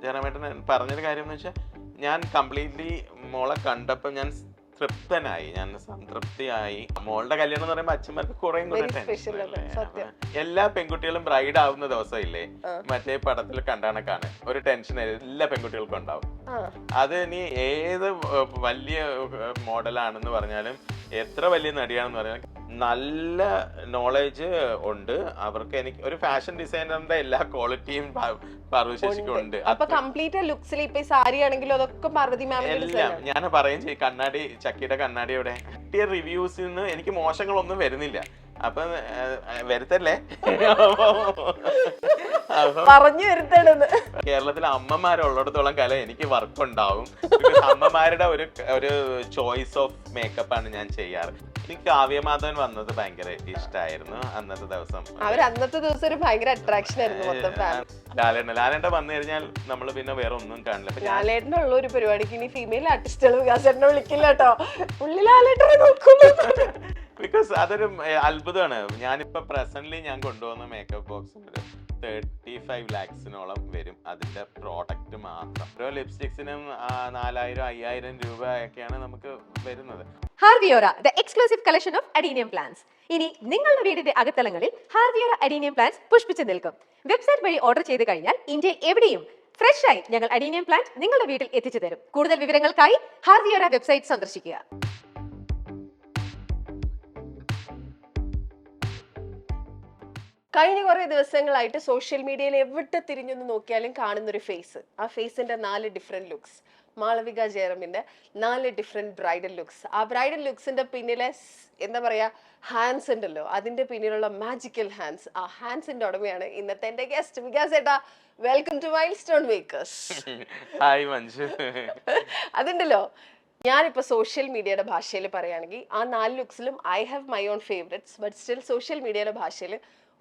ജയറാമേട്ടൻ പറഞ്ഞൊരു കാര്യം എന്ന് വെച്ചാൽ ഞാൻ കംപ്ലീറ്റ്ലി മോളെ കണ്ടപ്പോൾ ഞാൻ തൃപ്തനായി, ഞാൻ സംതൃപ്തിയായി. മോളുടെ കല്യാണം എന്ന് പറയുമ്പോൾ അച്ഛന്മാർക്ക് കുറേ കൂടെ ടെൻഷൻ. എല്ലാ പെൺകുട്ടികളും ബ്രൈഡ് ആവുന്ന ദിവസം ഇല്ലേ, മറ്റേ പടത്തിൽ കണ്ടാണക്കാണ് ഒരു ടെൻഷൻ എല്ലാ പെൺകുട്ടികൾക്കും ഉണ്ടാവും. അത് ഇനി ഏത് വലിയ മോഡലാണെന്ന് പറഞ്ഞാലും എത്ര വലിയ നടിയാണെന്ന് പറഞ്ഞാലും നല്ല നോളേജ് ഉണ്ട് അവർക്ക്. എനിക്ക് ഒരു ഫാഷൻ ഡിസൈനറിന്റെ എല്ലാ ക്വാളിറ്റിയും പാർവതി ഉണ്ട്. അപ്പൊ കംപ്ലീറ്റ് ലുക്സിൽ ഇപ്പൊ സാരി ആണെങ്കിലും അതൊക്കെ പാർവതി മാം എല്ലാം ഞാൻ പറയും ചെയ്യും. കണ്ണാടി, ചക്കിയുടെ കണ്ണാടിയുടെ കിട്ടിയ റിവ്യൂസിൽ നിന്ന് എനിക്ക് മോശങ്ങളൊന്നും വരുന്നില്ല. അപ്പൊ വരുത്തല്ലേ, പറഞ്ഞു വരുത്തേണ്ടത്. കേരളത്തിലെ അമ്മമാരുള്ളിടത്തോളം കാലം എനിക്ക് വർക്ക് ഉണ്ടാവും. അമ്മമാരുടെ ഒരു ചോയ്സ് ഓഫ് മേക്കപ്പ് ആണ് ഞാൻ ചെയ്യാറ്. എനിക്ക് കാവ്യമാധവൻ വന്നത് ഭയങ്കര ഇഷ്ടമായിരുന്നു അന്നത്തെ ദിവസം. അന്നത്തെ ദിവസം ഒരു ഭയങ്കര അട്രാക്ഷൻ ആയിരുന്നു. ലാലേട്ട വന്നു കഴിഞ്ഞാൽ നമ്മള് പിന്നെ വേറെ ഒന്നും കാണില്ല. ലാലേട്ടനുള്ള ഒരു പരിപാടിക്ക് ഇനി ഫീമെയിൽ ആർട്ടിസ്റ്റുകൾ വികാസേട്ടനെ വിളിക്കില്ല കേട്ടോ, പുള്ളി ലാലേട്ടനെ നോക്കുന്നു. ബിക്കോസ് അതൊരു അത്ഭുതമാണ്. ഞാനിപ്പോ പ്രസന്റ്ലി ഞാൻ കൊണ്ടുപോകുന്ന മേക്കപ്പ് ബോക്സ് 35 lakhs വരും അതിന്റെ പ്രോഡക്റ്റ് മാത്രം. ഓരോ ലിപ്സ്റ്റിക്സിനും 4000-5000 രൂപ ഒക്കെയാണ് നമുക്ക് വരുന്നത്. ഹാർവിയോറ, the exclusive collection of adenium plants. ഇനി നിങ്ങളുടെ വീടിന്റെ അകത്തളങ്ങളിൽ ഹാർവിയോറ അഡീനിയം പ്ലാന്റ്സ് പുഷ്പിച്ചു നിൽക്കും. വെബ്സൈറ്റ് വഴി ഓർഡർ ചെയ്ത് കഴിഞ്ഞാൽ ഇന്ത്യയിൽ എവിടെയും ഫ്രഷ് ആയി ഞങ്ങൾ അഡീനിയം പ്ലാന്റ് നിങ്ങളുടെ വീട്ടിൽ എത്തിച്ചു തരും. കൂടുതൽ വിവരങ്ങൾക്കായി ഹാർവിയോറ വെബ്സൈറ്റ് സന്ദർശിക്കുക. കഴിഞ്ഞ കുറെ ദിവസങ്ങളായിട്ട് സോഷ്യൽ മീഡിയയിൽ എവിടെ തിരിഞ്ഞൊന്ന് നോക്കിയാലും കാണുന്നൊരു ഫേസ്. ആ ഫേസിന്റെ 4 ഡിഫറെന്റ് ലുക്സ്. മാളവിക ജയറാമിന്റെ 4 ഡിഫറെന്റ് ബ്രൈഡൽ ലുക്സ്. ആ ബ്രൈഡൽ ലുക്സിന്റെ പിന്നിലെ എന്താ പറയാ ഹാൻഡ്സ് ഉണ്ടല്ലോ, അതിന്റെ പിന്നിലുള്ള മാജിക്കൽ ഹാൻഡ്സ്. ആ ഹാൻഡ്സിന്റെ ഉടമയാണ് ഇന്നത്തെ എന്റെ ഗസ്റ്റ്. വികാസ് ഏട്ടാ, welcome to milestone makers. Hi Manju. അതുണ്ടല്ലോ, ഞാനിപ്പോൾ സോഷ്യൽ മീഡിയയുടെ ഭാഷയിൽ പറയുകയാണെങ്കിൽ ആ 4 ലുക്സിലും I have my own favourites. But still social മീഡിയയുടെ ഭാഷയിൽ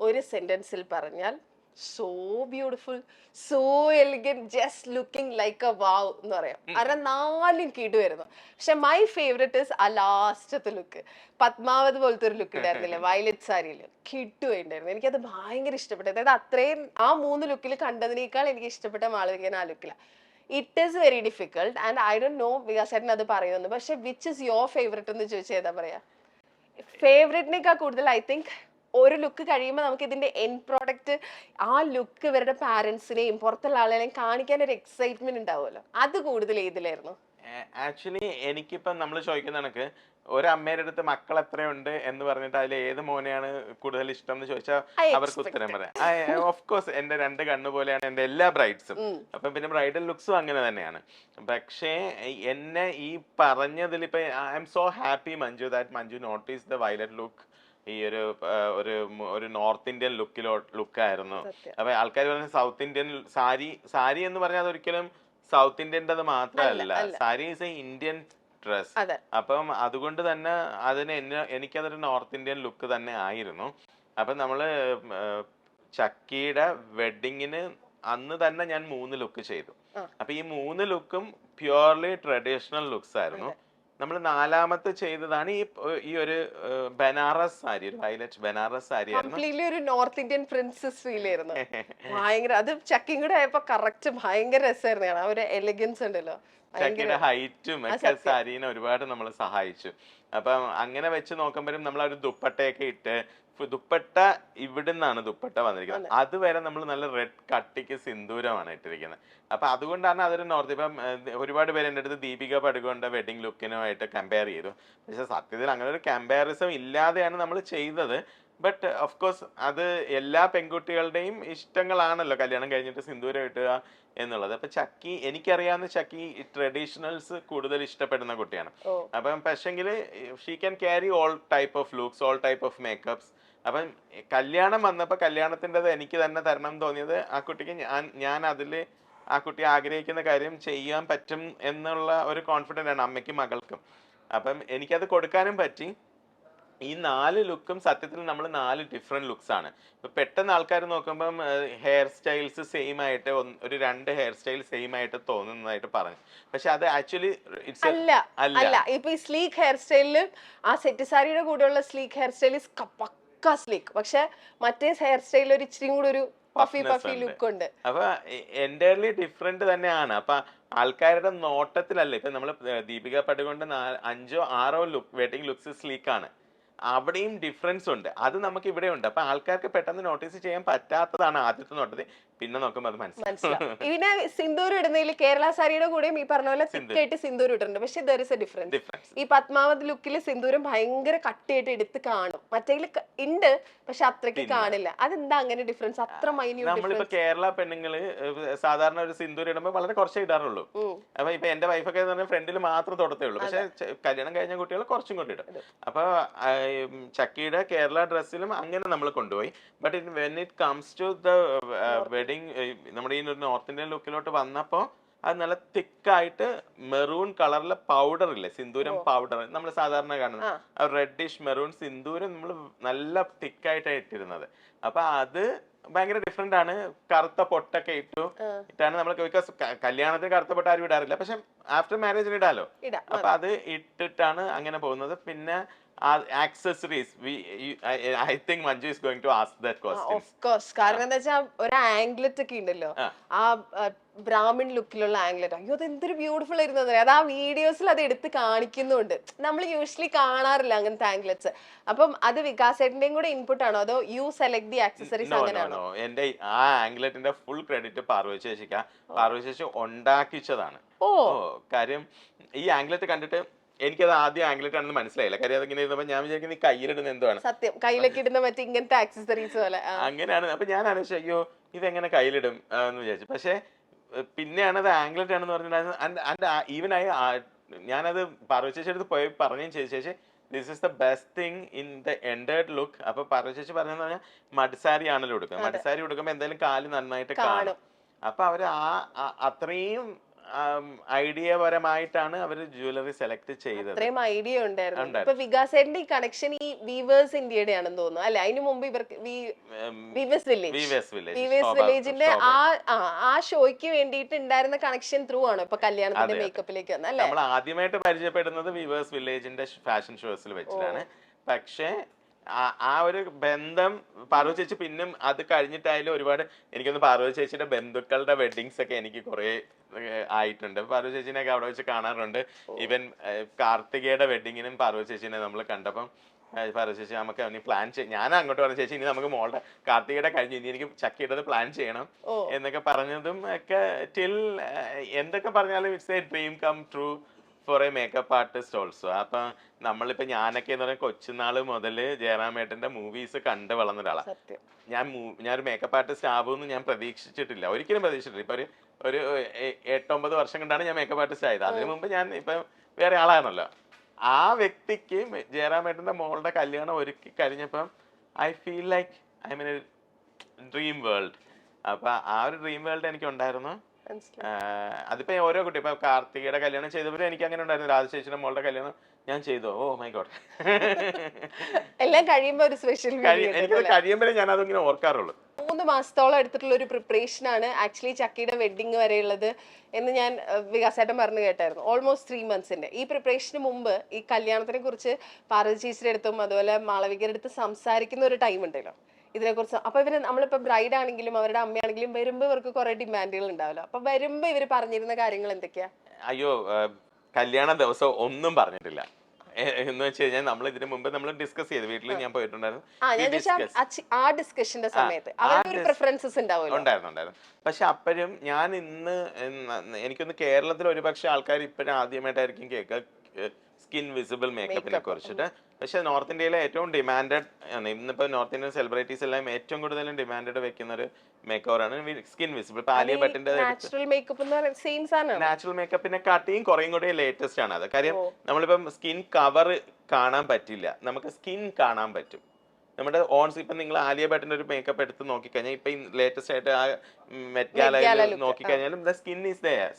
ഒരു സെന്റൻസിൽ പറഞ്ഞാൽ so beautiful, so elegant, just looking like a wow എന്ന് പറയാം. കാരണം 4 കിടുവായിരുന്നു. പക്ഷെ മൈ ഫേവറേറ്റ് ഇസ് ആ ലാസ്റ്റത്തെ ലുക്ക്. പത്മാവത് പോലത്തെ ഒരു ലുക്ക് ഉണ്ടായിരുന്നില്ലേ വയലറ്റ് സാരിയിൽ, കിട്ടുണ്ടായിരുന്നു. എനിക്കത് ഭയങ്കര ഇഷ്ടപ്പെട്ടു. അതായത് അത്രയും ആ 3 ലുക്കിൽ കണ്ടതിനേക്കാൾ എനിക്ക് ഇഷ്ടപ്പെട്ട മാളവികൻ ആ ലുക്കിലാണ്. It is very difficult and I don't know വികാസേട്ടൻ അത് പറയുന്നു. പക്ഷെ വിച്ച് ഇസ് യുവർ ഫേവറേറ്റ് എന്ന് ചോദിച്ചാൽ ഏതാ പറയാ? ഫേവറേറ്റിനേക്കാൾ കൂടുതൽ ഐ തിങ്ക് ഒരു ലുക്ക് കഴിയുമ്പോൾ നമുക്ക് ഇതിന്റെ എൻഡ് പ്രോഡക്റ്റ്, ആ ലുക്ക് ഇവരുടെ പാരന്റ്സിനെയും പുറത്തുള്ള ആളുകളെയും കാണിക്കാൻ ഒരു എക്സൈറ്റ്മെന്റ് ഉണ്ടാവുമല്ലോ, അത് കൂടുതൽ ഏതിലായിരുന്നു? ആക്ച്വലി എനിക്കിപ്പം നമ്മൾ ചോദിക്കുന്ന കണക്ക് ഒരു അമ്മയുടെ അടുത്ത് മക്കൾ എത്രയുണ്ട് എന്ന് പറഞ്ഞിട്ട് അതിൽ ഏത് മോനെയാണ് കൂടുതൽ ഇഷ്ടം എന്ന് ചോദിച്ചാൽ അവർക്ക് ഉത്തരം പറയാം. ഓഫ് കോഴ്സ് എന്റെ 2 കണ്ണു പോലെയാണ് എന്റെ എല്ലാ ബ്രൈഡ്സും. അപ്പം പിന്നെ ബ്രൈഡൽ ലുക്സും അങ്ങനെ തന്നെയാണ്. പക്ഷേ എന്നെ ഈ പറഞ്ഞതിൽ ഇപ്പൊ I M so happy Manju that Manju notice the violet look. ഈ ഒരു നോർത്ത് ഇന്ത്യൻ ലുക്കായിരുന്നു. അപ്പൊ ആൾക്കാർ പറഞ്ഞ സൗത്ത് ഇന്ത്യൻ സാരി എന്ന് പറഞ്ഞാൽ അതൊരിക്കലും സൗത്ത് ഇന്ത്യൻ്റെ മാത്രമല്ല, sari is A Indian dress. അപ്പം അതുകൊണ്ട് തന്നെ എനിക്കതൊരു നോർത്ത് ഇന്ത്യൻ ലുക്ക് തന്നെ ആയിരുന്നു. അപ്പം നമ്മള് ചക്കിയുടെ വെഡിങ്ങിന് അന്ന് തന്നെ ഞാൻ 3 ലുക്ക് ചെയ്തു. അപ്പൊ ഈ 3 ലുക്കും പ്യുവർലി ട്രഡീഷണൽ ലുക്സ് ആയിരുന്നു. നമ്മൾ 4ാമത്തെ ചെയ്തതാണ് ഈ ഒരു ബനാറസ് സാരി, ഒരു വയലറ്റ് ബനാറസ് സാരി ആയിരുന്നു. ഒരു നോർത്ത് ഇന്ത്യൻ പ്രിൻസസ് ഫീൽ ആയിരുന്നു. ഭയങ്കര, അത് ചക്കിയും കൂടെ ആയപ്പോ കറക്റ്റ് ഭയങ്കര രസമായിരുന്നു. ആ ഒരു എലിഗൻസ് ഉണ്ടല്ലോ, ചക്കിയുടെ ഹൈറ്റും ഒക്കെ സാരീനെ ഒരുപാട് നമ്മൾ സഹായിച്ചു. അപ്പം അങ്ങനെ വെച്ച് നോക്കുമ്പോഴും നമ്മൾ ഒരു ദുപ്പട്ടയൊക്കെ ഇട്ട്, ദുപ്പട്ട ഇവിടുന്നാണ് ദുപ്പട്ട വന്നിരിക്കുന്നത്, അതുവരെ നമ്മൾ നല്ല റെഡ് കട്ടിക്ക് സിന്ദൂരമാണ് ഇട്ടിരിക്കുന്നത്. അപ്പൊ അതുകൊണ്ടാണ് അതൊരു നോർത്ത്. ഇപ്പം ഒരുപാട് പേര് എൻ്റെ അടുത്ത് ദീപിക പടുകോണിന്റെ വെഡിങ് ലുക്കിനുമായിട്ട് കമ്പയർ ചെയ്തു. പക്ഷെ സത്യത്തിൽ അങ്ങനെ ഒരു കമ്പാരിസൺ ഇല്ലാതെയാണ് നമ്മൾ ചെയ്തത്. ബട്ട് ഓഫ് കോഴ്സ് അത് എല്ലാ പെൺകുട്ടികളുടെയും ഇഷ്ടങ്ങളാണല്ലോ കല്യാണം കഴിഞ്ഞിട്ട് സിന്ദൂരം ഇട്ടുക എന്നുള്ളത്. അപ്പൊ ചക്കി, എനിക്കറിയാവുന്ന ചക്കി ട്രഡീഷണൽസ് കൂടുതൽ ഇഷ്ടപ്പെടുന്ന കുട്ടിയാണ്. അപ്പം പക്ഷെങ്കിൽ she can carry all type of looks, all type of makeups. അപ്പം കല്യാണം വന്നപ്പോൾ കല്യാണത്തിൻ്റെത് എനിക്ക് തന്നെ തരണം തോന്നിയത് ആ കുട്ടിക്ക് ഞാൻ അതിൽ ആ കുട്ടി ആഗ്രഹിക്കുന്ന കാര്യം ചെയ്യാൻ പറ്റും എന്നുള്ള ഒരു കോൺഫിഡൻ്റ് ആണ് അമ്മയ്ക്കും മകൾക്കും. അപ്പം എനിക്കത് കൊടുക്കാനും പറ്റി. ഈ 4 ലുക്കും സത്യത്തിൽ നമ്മൾ 4 ഡിഫറെന്റ് ലുക്സ് ആണ്. ഇപ്പൊ പെട്ടെന്ന് ആൾക്കാർ നോക്കുമ്പം ഹെയർ സ്റ്റൈൽസ് സെയിം ആയിട്ട് ഒരു 2 ഹെയർ സ്റ്റൈൽ സെയിം ആയിട്ട് തോന്നുന്നതായിട്ട് പറഞ്ഞു. പക്ഷെ അത് ആക്ച്വലി അല്ല. ഇപ്പൊ ഈ സ്ലീക്ക് ഹെയർ സ്റ്റൈലില് ആ സെറ്റ് സാരിയുടെ കൂടെയുള്ള സ്ലീക്ക് ഹെയർ സ്റ്റൈൽ സ്ലീക്ക്, പക്ഷെ മറ്റേ ഹെയർ സ്റ്റൈലിൽ ഒരു ഇച്ചിരി കൂടെ ഒരു പഫി puffness പഫി ഉണ്ട്. ലുക്ക് ഉണ്ട്. അപ്പൊ എൻ്റയർലി ഡിഫറെന്റ് തന്നെയാണ്. അപ്പൊ ആൾക്കാരുടെ നോട്ടത്തിലല്ല. ഇപ്പൊ നമ്മള് ദീപിക പടുകൊണ്ട് 5-6 വെഡിങ് ലുക്സ് സ്ലീക്കാണ്. അവിടെയും ഡിഫറൻസ് ഉണ്ട്. അത് നമുക്ക് ഇവിടെ ഉണ്ട്. അപ്പൊ ആൾക്കാർക്ക് പെട്ടെന്ന് നോട്ടീസ് ചെയ്യാൻ പറ്റാത്തതാണ് ആദ്യത്തെ നോട്ടത്തിൽ. പിന്നെ നോക്കുമ്പോൾ അത് മനസ്സിലാവും. പിന്നെ സിന്ദൂർ ഇടുന്നതിൽ കേരള സാരിയുടെ കൂടെയും ഈ പറഞ്ഞ പോലെ തിക്കായിട്ട് സിന്ദൂർ ഇട്ടിട്ടുണ്ട്. പക്ഷെ ദർ ഇസ് എ ഡിഫറൻസ്. ഈ പത്മാവത് ലുക്കിൽ സിന്ദൂരം ഭയങ്കര കട്ടിയായിട്ട് എടുത്ത് കാണും. മറ്റേതിൽ ഉണ്ട് പക്ഷെ അത്രയ്ക്ക് കാണില്ല. അതെന്താ അങ്ങനെ ഡിഫറൻസ്? അത്ര മൈന്യൂട്ട്. നമ്മളിപ്പോ കേരള പെണ്ണുങ്ങള് സാധാരണ ഒരു സിന്ദൂർ ഇടുമ്പോൾ വളരെ കുറച്ചേ ഇടാറുള്ളൂ. അപ്പൊ ഇപ്പൊ എന്റെ വൈഫൊക്കെ ഫ്രണ്ടിൽ മാത്രം തൊടത്തേ ഉള്ളൂ. പക്ഷെ കല്യാണം കഴിഞ്ഞ കുട്ടികൾ കുറച്ചും കൂടി ഇടും. അപ്പൊ ചക്കിയുടെ കേരള ഡ്രസ്സിലും അങ്ങനെ നമ്മൾ കൊണ്ടുപോയി. But when it comes to the wedding, നമ്മുടെ ഈ നോർത്ത് ഇന്ത്യൻ ലുക്കിലോട്ട് വന്നപ്പോ അത് നല്ല തിക്കായിട്ട് മെറൂൺ കളറിലെ പൗഡർ ഇല്ലേ, സിന്ദൂരം പൗഡർ നമ്മൾ സാധാരണ കാണുന്നത് റെഡിഷ് മെറൂൺ സിന്ദൂരം നമ്മൾ നല്ല തിക്കായിട്ടാണ് ഇട്ടിരുന്നത്. അപ്പൊ അത് ഭയങ്കര ഡിഫറെന്റ് ആണ്. കറുത്ത പൊട്ടൊക്കെ ഇട്ടാണ് നമ്മൾ, ബിക്കോസ് കല്യാണത്തിന് കറുത്ത പൊട്ട ആരും ഇടാറില്ല, പക്ഷെ ആഫ്റ്റർ മാരേജിന് ഇടാലോ. അപ്പൊ അത് ഇട്ടിട്ടാണ് അങ്ങനെ പോകുന്നത്. പിന്നെ accessories, I think Manju is going to ask that question. Of course. കാരണം എന്താ വെച്ചാൽ ഒരു ആംഗ്ലറ്റ് ഒക്കെ ഉണ്ടല്ലോ, ആ ബ്രാഹ്മിൺ ലുക്കിലുള്ള ആംഗ്ലറ്റ്, അയ്യോ അത് എന്തൊരു ബ്യൂട്ടിഫുൾ ആയിരുന്നു. അത് ആ വീഡിയോസിൽ അത് എടുത്ത് കാണിക്കുന്നുണ്ട്. നമ്മൾ യൂഷ്വലി കാണാറില്ല അങ്ങനത്തെ ആംഗ്ലറ്റ്സ്. അപ്പം അത് വികാസേട്ടന്റെയും കൂടെ ഇൻപുട്ട് ആണോ അതോ യു സെലക്ട് ദി ആക്സസറീസ് അങ്ങനെയാണോ? എന്റെ ആ ആംഗ്ലറ്റിന്റെ ഫുൾ ക്രെഡിറ്റ് പാർവതി ചേച്ചിക്കാ. പാർവതി ചേച്ചി ഉണ്ടാക്കിച്ചതാണ്. കാര്യം ഈ ആംഗ്ലറ്റ് കണ്ടിട്ട് എനിക്കത് ആദ്യം ആംഗ്ലറ്റ് ആണെന്ന് മനസ്സിലായില്ല. കാര്യം അതിങ്ങനെ ഇരുന്നപ്പോ ഞാൻ വിചാരിക്കുന്നത് ഈ കയ്യിലിടുന്ന എന്താണ്, സത്യം കയ്യിലൊക്കെ ഇടുന്ന മറ്റേ ഇങ്ങനത്തെ ആക്സസറീസ് പോലെ അങ്ങനെയാണ്. അപ്പൊ ഞാൻ ആലോചിച്ചു അയ്യോ ഇതെങ്ങനെ കയ്യിലിടും എന്ന് വിചാരിച്ചു. പക്ഷെ പിന്നെയാണ് അത് ആംഗ്ലറ്റ് ആണെന്ന് പറഞ്ഞിട്ടുണ്ടായിരുന്നു. ഈവൻ ഞാനത് പാർവതി ചേച്ചിയുടെ അടുത്ത് പോയി പറഞ്ഞും ചെയ്തു, ചേച്ചി this is the best thing in the entire look. അപ്പൊ പാർവതി ചേച്ചി പറഞ്ഞെന്ന് പറഞ്ഞാൽ മഡ്സാരി ആണല്ലോ ഉടുക്കുക. മഡ്സാരി ഉടുക്കുമ്പോ എന്തായാലും കാല് നന്നായിട്ട് കാണും. അപ്പൊ അവര് അത്രയും ഐഡിയപരമായിട്ടാണ് അവര് ജ്വല്ലറി സെലക്ട് ചെയ്തത്. അത്രയും ഐഡിയ ഉണ്ടായിരുന്നു. ഇപ്പൊ വികാസേന്റെ ഈ കണക്ഷൻ ഈ വീവേഴ്സ് ഇന്ത്യയുടെ ആണെന്ന് തോന്നുന്നു അല്ലെ? അതിനു മുമ്പ് ഇവർക്ക് വീവേഴ്സ് വില്ലേജിന്റെ ആ ഷോയ്ക്ക് വേണ്ടിയിട്ട് ഉണ്ടായിരുന്ന കണക്ഷൻ ത്രൂ ആണ് ഇപ്പൊ കല്യാണത്തിന്റെ മേക്കപ്പിലേക്ക് വന്നത് അല്ലെ? നമ്മൾ ആദ്യമായിട്ട് പരിചയപ്പെടുന്നത് വീവേഴ്സ് വില്ലേജിന്റെ ഫാഷൻ ഷോസിൽ വെച്ചിട്ടാണ്. പക്ഷേ ആ ഒരു ബന്ധം പാർവതി ചേച്ചി പിന്നും അത് കഴിഞ്ഞിട്ടായാലും ഒരുപാട്, എനിക്കൊന്ന് പാർവതി ചേച്ചിയുടെ ബന്ധുക്കളുടെ വെഡിങ്സ് ഒക്കെ എനിക്ക് കുറെ ആയിട്ടുണ്ട്. പാർവതി ചേച്ചിനെയൊക്കെ അവിടെ വെച്ച് കാണാറുണ്ട്. ഈവൻ കാർത്തികയുടെ വെഡിങ്ങിനും പാർവതി ചേച്ചിനെ നമ്മൾ കണ്ടപ്പം പാർവതി ചേച്ചി നമുക്ക് ഇനി പ്ലാൻ ചെയ്യും. ഞാൻ അങ്ങോട്ട് പറഞ്ഞ ചേച്ചി ഇനി നമുക്ക് മോളുടെ കാർത്തികയുടെ കഴിഞ്ഞ് ഇനി എനിക്ക് ചക്കിയുടെ പ്ലാൻ ചെയ്യണം എന്നൊക്കെ പറഞ്ഞതും ഒക്കെ ടിൽ എന്തൊക്കെ പറഞ്ഞാലും it's a dream come true for a makeup artist also. അപ്പൊ നമ്മളിപ്പോ ഞാനൊക്കെ എന്ന് പറയുന്നത് കൊച്ചുനാള് മുതല് ജയറാമേട്ടന്റെ മൂവീസ് കണ്ട് വളർന്ന ഒരാളാണ്. ഞാനൊരു മേക്കപ്പ് ആർട്ടിസ്റ്റ് ആവുമെന്ന് ഞാൻ പ്രതീക്ഷിച്ചിട്ടില്ല, ഒരിക്കലും പ്രതീക്ഷിച്ചിട്ടില്ല. ഇപ്പൊ ഒരു 8-9 വർഷം കൊണ്ടാണ് ഞാൻ മേക്കപ്പ് ആർട്ടിസ്റ്റ് ആയത്. അതിനു മുമ്പ് ഞാൻ ഇപ്പൊ വേറെ ആളാണല്ലോ. ആ വ്യക്തിക്ക് ജയറാമേട്ടന്റെ മോളുടെ കല്യാണം ഒരുക്കി കഴിഞ്ഞപ്പം I feel like I mean dream world. അപ്പൊ ആ ഒരു ഡ്രീം വേൾഡ് എനിക്ക് ഉണ്ടായിരുന്നു. അതിപ്പോ ഓരോ കുട്ടി ഇപ്പൊ കാർത്തികയുടെ കല്യാണം ചെയ്തവരും എനിക്ക് അങ്ങനെ ഉണ്ടായിരുന്നു. രാജശേഷിയുടെ മോളുടെ കല്യാണം ഞാൻ ചെയ്തു. Oh my god. എല്ലാം കഴിയുമ്പോ ഒരു സ്പെഷ്യൽ എനിക്കത് കഴിയുമ്പോഴേ ഞാൻ അതിങ്ങനെ ഓർക്കാറുള്ളൂ. 3 മാസത്തോളം എടുത്തിട്ടുള്ള ഒരു പ്രിപ്പറേഷൻ ആണ് ആക്ച്വലി ചക്കിയുടെ വെഡിങ് വരെയുള്ളത് എന്ന് ഞാൻ വികാസേട്ടൻ പറഞ്ഞു കേട്ടായിരുന്നു. ഓൾമോസ്റ്റ് 3 മന്ത്സിന്റെ ഈ പ്രിപ്പറേഷന് മുമ്പ് ഈ കല്യാണത്തിനെ കുറിച്ച് പാർവതി ചേച്ചിയുടെ അടുത്തും അതുപോലെ മാളവികയുടെ അടുത്ത് സംസാരിക്കുന്ന ഒരു ടൈം ഉണ്ടല്ലോ ഇതിനെക്കുറിച്ച്. അപ്പൊ ഇവര് നമ്മളിപ്പോ ബ്രൈഡ് ആണെങ്കിലും അവരുടെ അമ്മയാണെങ്കിലും വരുമ്പോ ഇവർക്ക് കുറെ ഡിമാൻഡുകൾ ഉണ്ടാവല്ലോ. അപ്പൊ വരുമ്പോ ഇവര് പറഞ്ഞിരുന്ന കാര്യങ്ങൾ എന്തൊക്കെയാ? അയ്യോ കല്യാണ ദിവസം ഒന്നും പറഞ്ഞിട്ടില്ല. എന്ന് വെച്ച് കഴിഞ്ഞാൽ നമ്മൾ ഇതിനു മുമ്പ് നമ്മൾ ഡിസ്കസ് ചെയ്തു, വീട്ടിൽ ഞാൻ പോയിട്ടുണ്ടായിരുന്നു. ഉണ്ടായിരുന്നു. പക്ഷെ അപ്പോഴും ഞാൻ എനിക്കൊന്ന് കേരളത്തിൽ ഒരുപക്ഷെ ആൾക്കാർ ഇപ്പോഴും ആദ്യമായിട്ടായിരിക്കും കേൾക്കുക സ്കിൻ വിസിബിൾ മേക്കപ്പിനെ കുറിച്ചിട്ട്. പക്ഷെ നോർത്ത് ഇന്ത്യയിലെ ഏറ്റവും ഡിമാൻഡഡ് ഇന്നിപ്പോ നോർത്ത് ഇന്ത്യൻ സെലിബ്രിറ്റീസ് എല്ലാം ഏറ്റവും കൂടുതലും ഡിമാൻഡഡ് വെക്കുന്ന ഒരു മേക്കോറാണ് സ്കിൻ വിസിബിൾ. ഇപ്പൊ ആലിയ ഭട്ടിന്റെ നാച്ചുറൽ മേക്കപ്പിനെ കാട്ടിയും കുറേയും കൂടി ലേറ്റസ്റ്റ് ആണ് അത്. കാര്യം നമ്മളിപ്പം സ്കിൻ കവർ കാണാൻ പറ്റില്ല, നമുക്ക് സ്കിൻ കാണാൻ പറ്റും. നമ്മുടെ ഓൺസ് ഇപ്പൊ നിങ്ങൾ ആലിയ ഭട്ടിന്റെ ഒരു മേക്കപ്പ് എടുത്ത് നോക്കിക്കഴിഞ്ഞാൽ ഇപ്പൊ ലേറ്റസ്റ്റ് ആയിട്ട് ആ മെറ്റ് ഗാല നോക്കിക്കഴിഞ്ഞാലും ദ സ്കിൻ ഈസ് ദയർ.